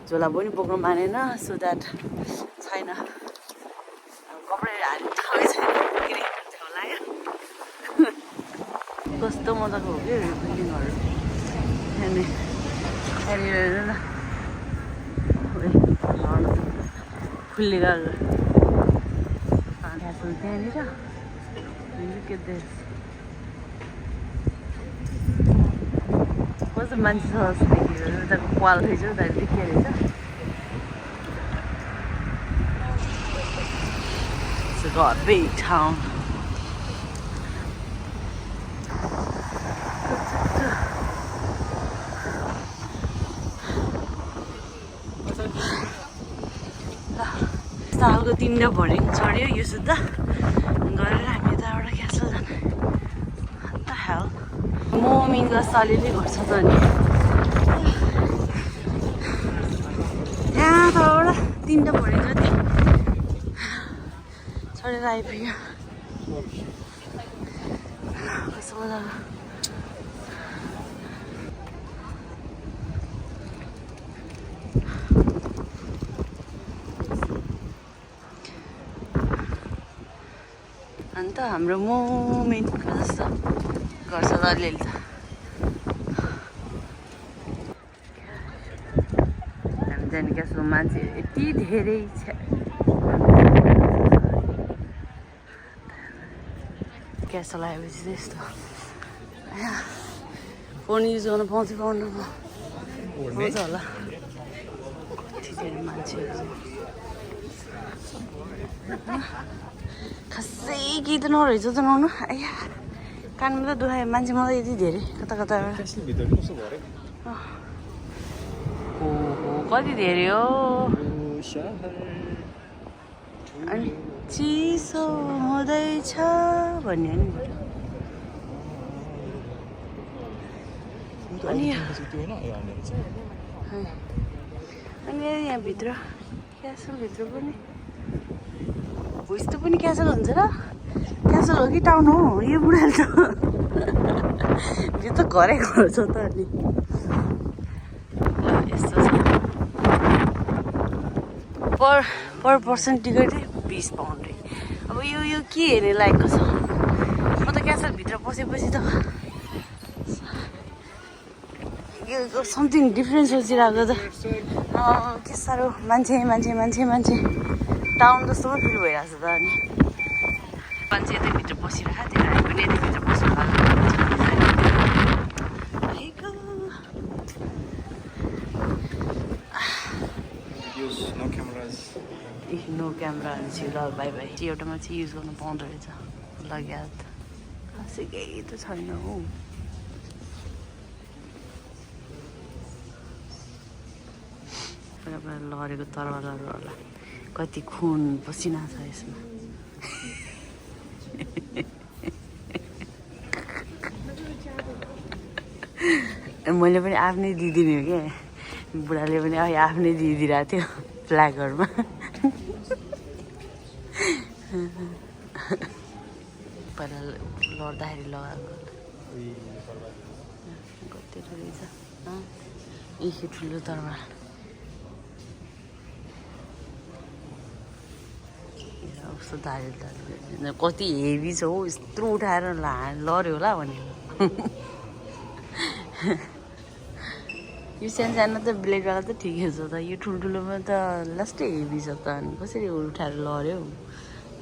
झोला पनि बोक्नु मानेन सो द्याट छैन कस्तो मजाको हो कि बिल्डिङहरू अनि यहाँनिर फुल्ली गएको क्यासल त्यहाँनिर के कस्तो मान्छे छ जस्तो देखियो उताको पाल रहेछ उता देखियो रहेछ It's got a big town. सालको 3 भरिङ चढ्यो यो सुत्दा गरेर हामी यताबाट क्यासल जाने What the hell? म मिङ्गला सालीले गर्छ त नि त्यहाँ तलबाट 3 भरिङ जति चढेर आइपुग्यो कस्तो मजाको अन्त हाम्रो मोमेन्टको जस्तो गर्छ त अलिअलि त हामी जाने क्यासको मान्छे यति धेरै छ क्यासल आएपछि त्यस्तो फोन युज गर्न पाउँछ पाउनु पाउँछ होला कति धेरै मान्छेहरू खासै केही त नरहेछ त नहुनु आया कानमा त दुखायो मान्छे मलाई यति धेरै कता कताबाट ओहो कति धेरै हो अनि चिसो हुँदैछ भन्ने नि अनि यहाँभित्र क्यासलभित्र पनि हो यस्तो पनि क्यासल हुन्छ र क्यासल हो कि टाउन हो यो बुढाले त यो त घरै घर छ त अनि यस्तो छ पर पर्सन टिकटै 20 पाउन्ड रे अब यो के हेर्ने लायकको छ म त क्यासलभित्र पसेपछि त यो समथिङ डिफ्रेन्ट सोचिरहेको त के साह्रो मान्छे मान्छे मान्छे मान्छे टाउन जस्तो पो फिल भइरहेको छ त अनि मान्छे यतैभित्र बसिरहेको थियो हामी पनि यतैभित्र बस्नु नो क्यामेरा चाहिँ ल बाई बाई एउटामा चाहिँ युज गर्नु पाउँदो रहेछ लग्यात खासै केही त छैन हौ लडेको तरवारहरू होला कति खुन पसिना छ यसमा मैले पनि आफ्नै दिदिने हो क्या बुढाले पनि आफ्नै दिइदिरहेको थियो फ्ल्यागहरूमा पहिला लड्दाखेरि लगाएको कति रहेछ यही ठुलो तरवार कस्तो दाजु दाजु कति हेभी छ हौ यत्रो उठाएर लड्यो होला भने यो सानो सानो त ब्लेडवाला त ठिकै छ त यो ठुल्ठुलोमा त लास्टै हेभी छ त अनि कसरी उठाएर लड्यो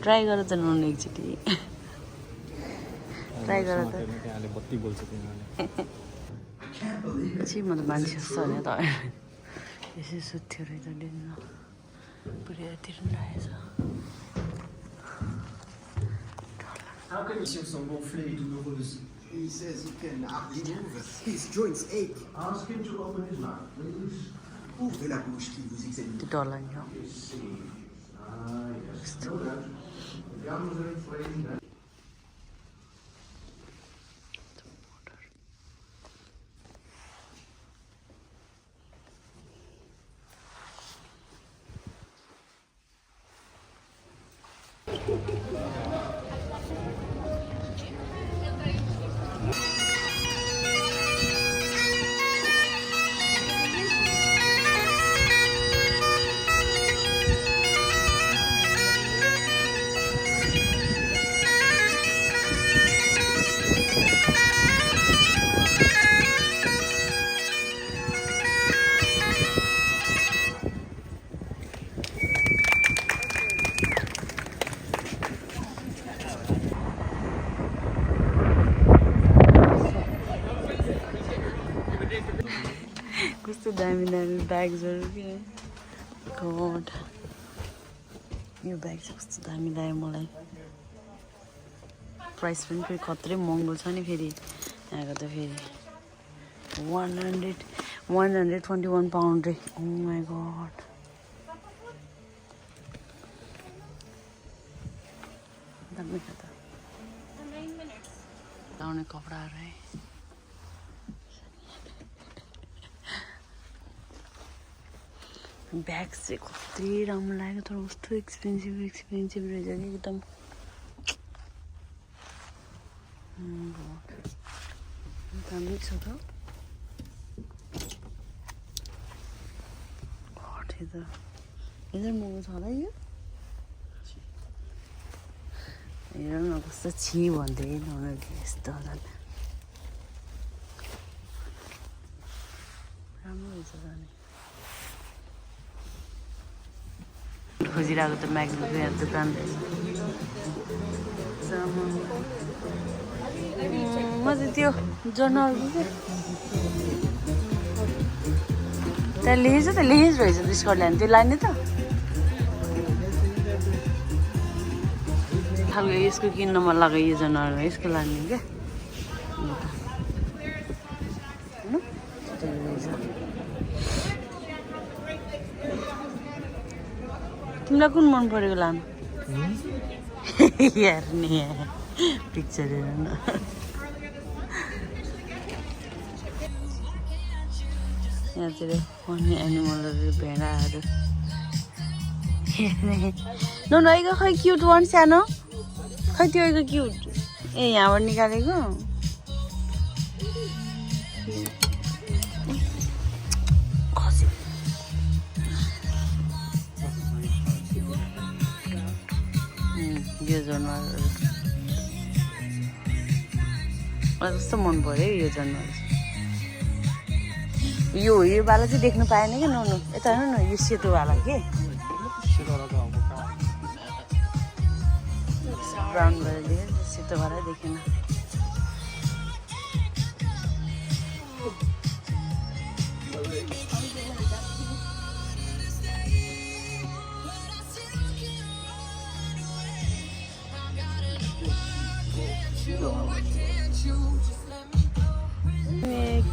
ट्राई गर त नुन एकचोटि ट्राई गर त छि म त मान्छे जस्तो भने त यसै सुत्थ्यो रहेछ डेन्जर पुरै रहेछ How can you sont gonflées et douloureuses? He says he can hardly move. His joints ache. Ask him to open his mouth, please. Ouvrez la bouche qu'il vous examine. त्यो डर लाग्यो कस्तो दामी दामी ब्याग्सहरू के गड यो ब्याग चाहिँ कस्तो दामी लाग्यो मलाई प्राइस पनि फेरि कत्रै महँगो छ नि फेरि यहाँको त फेरि 121 पाउन्ड रे ओ माई गड दामी छ त लाउने कपडाहरू है ब्याग चाहिँ कति राम्रो लाग्यो तर कस्तो एक्सपेन्सिभ रहेछ नि एकदम दामी छ त महँगो छ होला यो हेर न कस्तो छि भन्दै उनीहरूले यस्तो राम्रो रहेछ जाने खोजिरहेको त म्यागजीको यहाँ दोकान म त त्यो जर्नलको त्यहाँ लेखेछ त लेखेछ रहेछ स्कटल्यान्ड त्यो लाने त खालको यसको किन्न मन लाग्यो यो जर्नल यसको लाने क्या तिमीलाई कुन मन परेको लानु हेर्ने पिक्चर हेर न यहाँतिर फनी एनिमलहरू भेडाहरू नआएको खै क्युट वान सानो खै त्यो आएको क्युट ए यहाँबाट निकालेको यो जनावरहरू मलाई कस्तो मन पऱ्यो यो जनावर यो वाला चाहिँ देख्नु पाएन कि नुनु यता हेर्नु न यो सेतोवाला के ब्राउन वाला देखेँ सेतोवाला देखेन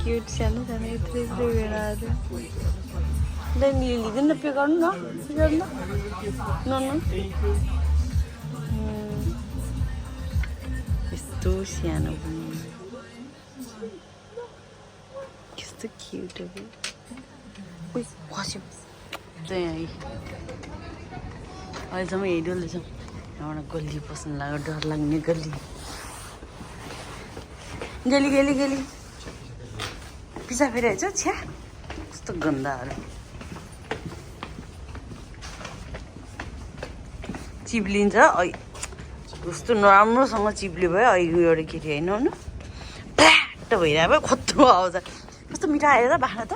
क्यूट सानो सानो यत्रो यत्रो भेडाहरू ल लिँदैन पे गर्नु न यस्तो सानो कस्तो क्युट हो खस्यो त्यहाँ अहिलेसम्म हेरिरहेछौँ यहाँबाट गल्ली पस्नु लाग्यो डर लाग्ने गल्ली गली पिसा फेरि छ छ्या कस्तो गन्दाहरू चिप्लिन्छ कस्तो नराम्रोसँग चिप्ल्यो भयो अहिले एउटा केटी होइन हुनु फ्याट भइरहेको भयो खत्रो आउँछ कस्तो मिठो आएर त बाख्रा त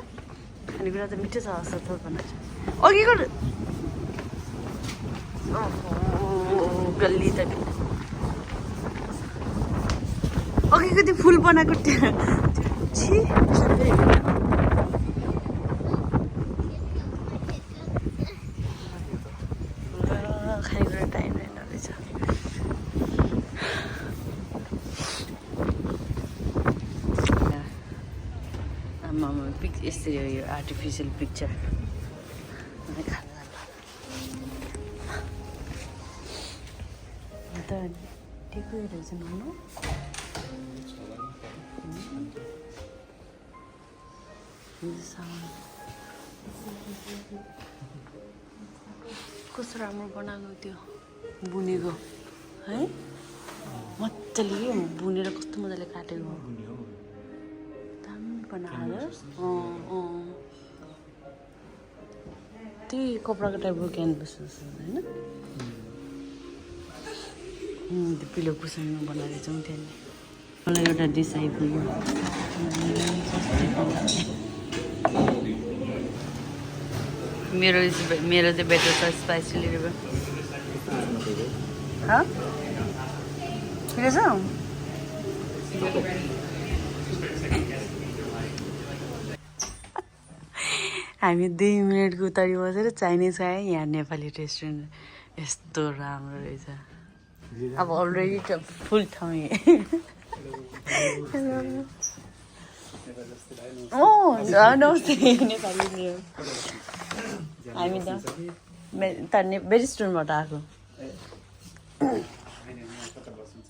खानेकुरा त मिठो छ जस्तो बनाएको छ अघिको गल्ली त अघिको त्यो फुल बनाएको छि खानेकुरा टाइम रहेन रहेछ आमामा यसरी हो यो आर्टिफिसियल पिक्चर त ठिकै रहेछ भन्नु कस्तो राम्रो बनाएको त्यो बुनेको है मजाले बुनेर कस्तो मजाले काटेको दामी बनाएर त्यही कपडाको टाइपको क्यानभस होइन त्यो पिलो कुसनमा बनाएर जाउँ त्यहाँनिर मलाई एउटा डिस आइपुग्यो मेरो चाहिँ बेटर छ स्पाइसी लिएर ठिकै छ हामी 2 मिनटको उतारि बसेर चाइनिज खाएँ यहाँ नेपाली रेस्टुरेन्ट यस्तो राम्रो रहेछ अब अलरेडी त फुल ठाउँ नमस्ते नेपाली हामी त रेस्टुरेन्टबाट आएको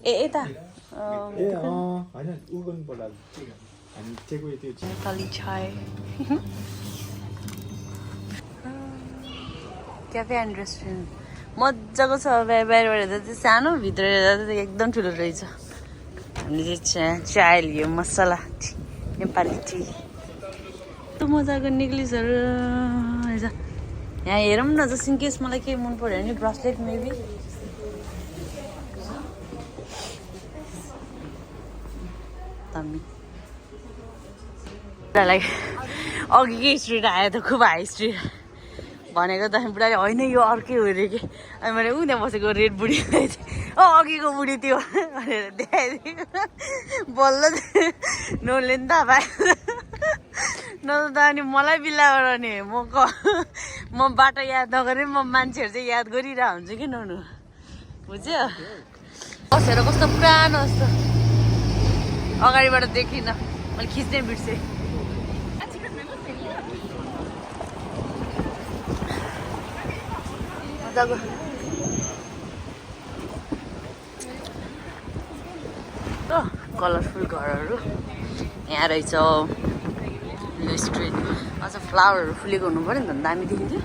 यता नेपाली चाय क्याफे एन्ड रेस्टुरेन्ट मजाको छ बाहिरबाट हेर्दा चाहिँ सानो भित्र हेर्दा चाहिँ एकदम ठुलो रहेछ हामीले चाहिँ चाय लियो मसला नेपाली टी यस्तो मजाको नेक्लेसहरू रहेछ यहाँ हेरौँ न जस्ट इन केस मलाई के मन पऱ्यो भने ब्रासलेट मेबी दामी बुढालाई अघिकै स्ट्रिट आयो त खुब हाई स्ट्रिट भनेको त बुढाले होइन यो अर्कै हो अरे कि अनि मैले ऊ त्यहाँ बसेको रेड बुढी अघिको बुढी त्यो भनेर देखाइदियो बल्ल नोले नि थाहा पाएँ न त अनि मलाई बिल्लाबाट नि म बाटो याद नगरेँ म मान्छेहरू चाहिँ याद गरिरहेको हुन्छु कि नहुनु बुझ्यो बसेर कस्तो पुरानो जस्तो अगाडिबाट देखिनँ मैले खिच्नै बिर्सेँ मजाको कलरफुल घरहरू यहाँ रहेछ यो स्ट्रिट अझ फ्लावरहरू फुलेको हुनु पऱ्यो नि त दामी देखिन्थ्यो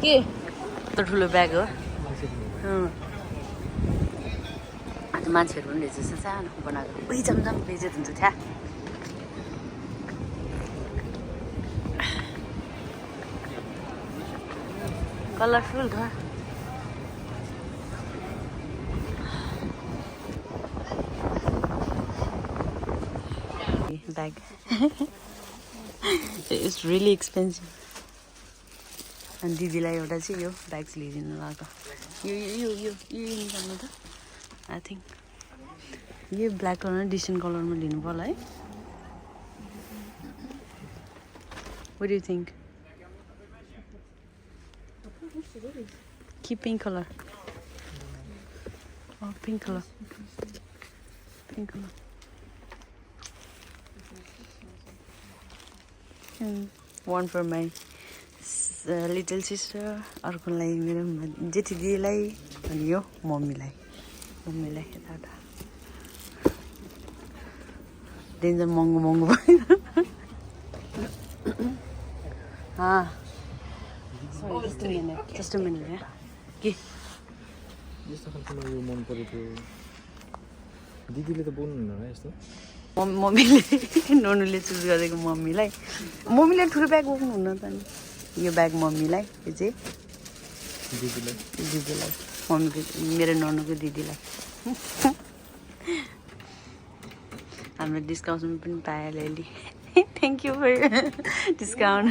के यस्तो ठुलो ब्याग हो मान्छेहरू पनि रहेछ सानो बनाएको उही जमजम बेचेत हुन्छ थ्या कलरफुल घर इट्स रियली एक्सपेन्सिभ अनि दिदीलाई एउटा चाहिँ यो ब्याग्स लिइदिनु लगाएको यो यो यो यो निकाल्नु त आई थिङ्क यो ब्ल्याक कलर डिसेन्ट कलरमा लिनु पर्ला है What do you think? Keep pink color. Oh, pink color. Pink color. One for my little sister. अर्कोलाई मेरो जेठी दिदीलाई अनि यो मम्मीलाई यताउता डेन्जर महँगो महँगो भयो जस्तो मिल्ने के यस्तो खालको यो मन परेको दिदीले त बोल्नुहुन्न होला यस्तो मम्मीले नोनुले चुज गरेको मम्मीले ठुलो ब्याग बोक्नुहुन्न त नि यो ब्याग मम्मीलाई यो चाहिँ दिदीलाई मम्मीको मेरो नोनुको दिदीलाई हाम्रो डिस्काउन्ट पनि पायो अलिअलि थ्याङ्क यू फर डिस्काउन्ट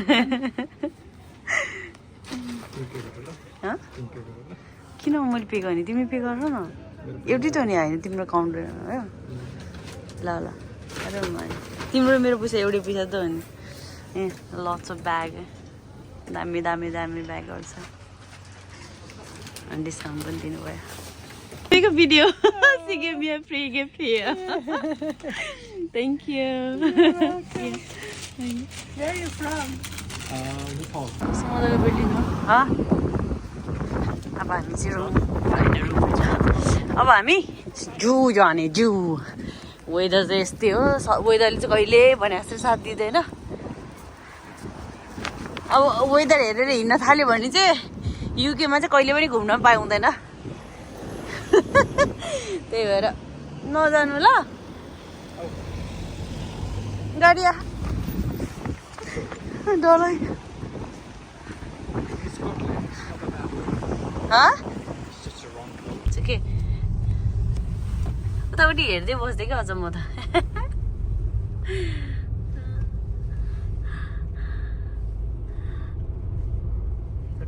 किन मैले पे गर्ने तिमी पे गर न एउटै त नि होइन तिम्रो काउन्टर हो ल तिम्रो मेरो पैसा एउटै पैसा त हो नि ए लट्स अफ ब्याग दामी दामी दामी ब्यागहरू छ अनि डिस्काउन्ट पनि दिनुभयो Take a video. She gave me a free gift here. Thank you. Where are you from? Nepal. समुद्रको बिल्डिङ हो अब हामी चाहिँ अब हामी जू जाने जू वेदर चाहिँ यस्तै हो वेदरले चाहिँ कहिले भने जस्तो साथ दिँदैन अब वेदर हेरेर हिँड्न थाल्यो भने चाहिँ युकेमा चाहिँ कहिले पनि घुम्न पाउँदैन त्यही भएर नजानु ल गाडी डरै के उतापट्टि हेर्दै बस्दै क्या अझ म त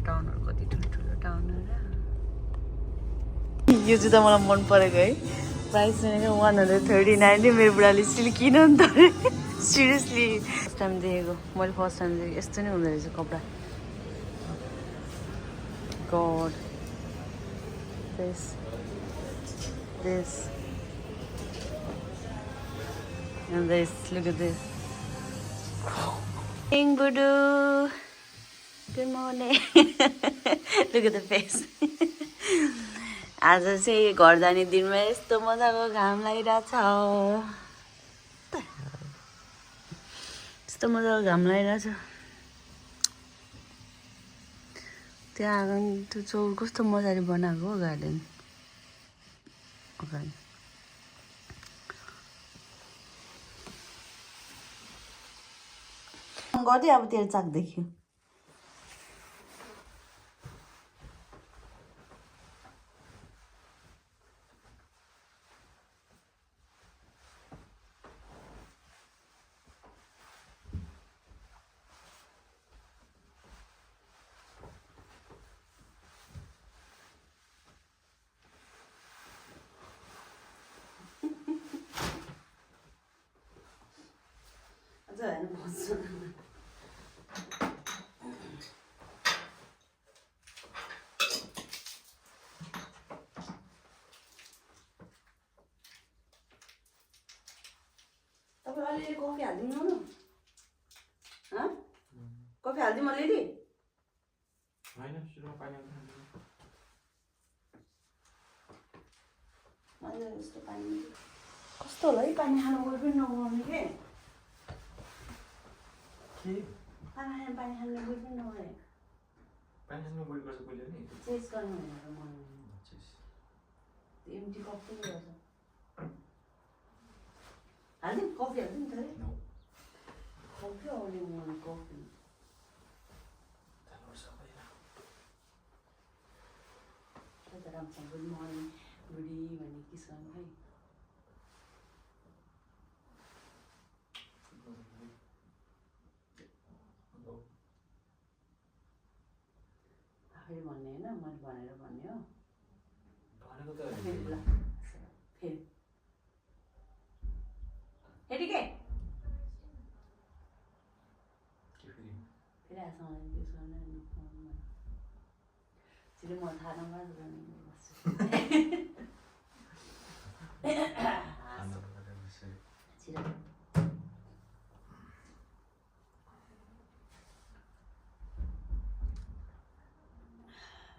टाउनहरू कति ठुलो टाउनहरू यो जुत्ता मलाई मन परेको है प्राइस भनेको 139 मेरो बुढाले स्टिल किन नि त सिरियसली फर्स्ट टाइम देखेको मैले फर्स्ट टाइम देखेको यस्तो नै हुँदो रहेछ कपडा God this and this look at this Morning Budu good morning look at the face आज चाहिँ घर जाने दिनमा यस्तो मजाको घाम लागिरहेछ यस्तो मजाको घाम लागिरहेछ त्यहाँ त्यो चौर कस्तो मजाले बनाएको हो गार्डन अगाडि गर्दै अब तेरो चाक देख्यो तपाईँ अलिअलि कफी हालिदिनु न कफी हालिदिउँ अलिअलि यस्तो पानी कस्तो होला है पानी खानु उयो पनि नगर्ने के पानी खानु उयो पनि नगर्ने चेस गर्नु भनेर मन एम्टी कप पनि गर्छ हालिदिउँ कफी हालिदिउँ त कफी आउने मन कफी राम्रोसँग गुड मर्निङ गुडी भन्ने किस गर्नु है मैले भनेर भन्ने हो भनेको त फेरि ल फेरि फेरि के फेरि फेरि आसँग युज गर्ने छिटो म थाहा नपाएर गर्ने छिटो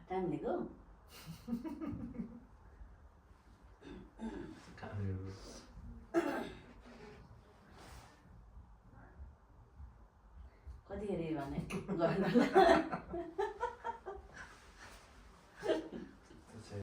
टाइम दिएको कतिखेर भने गर्नु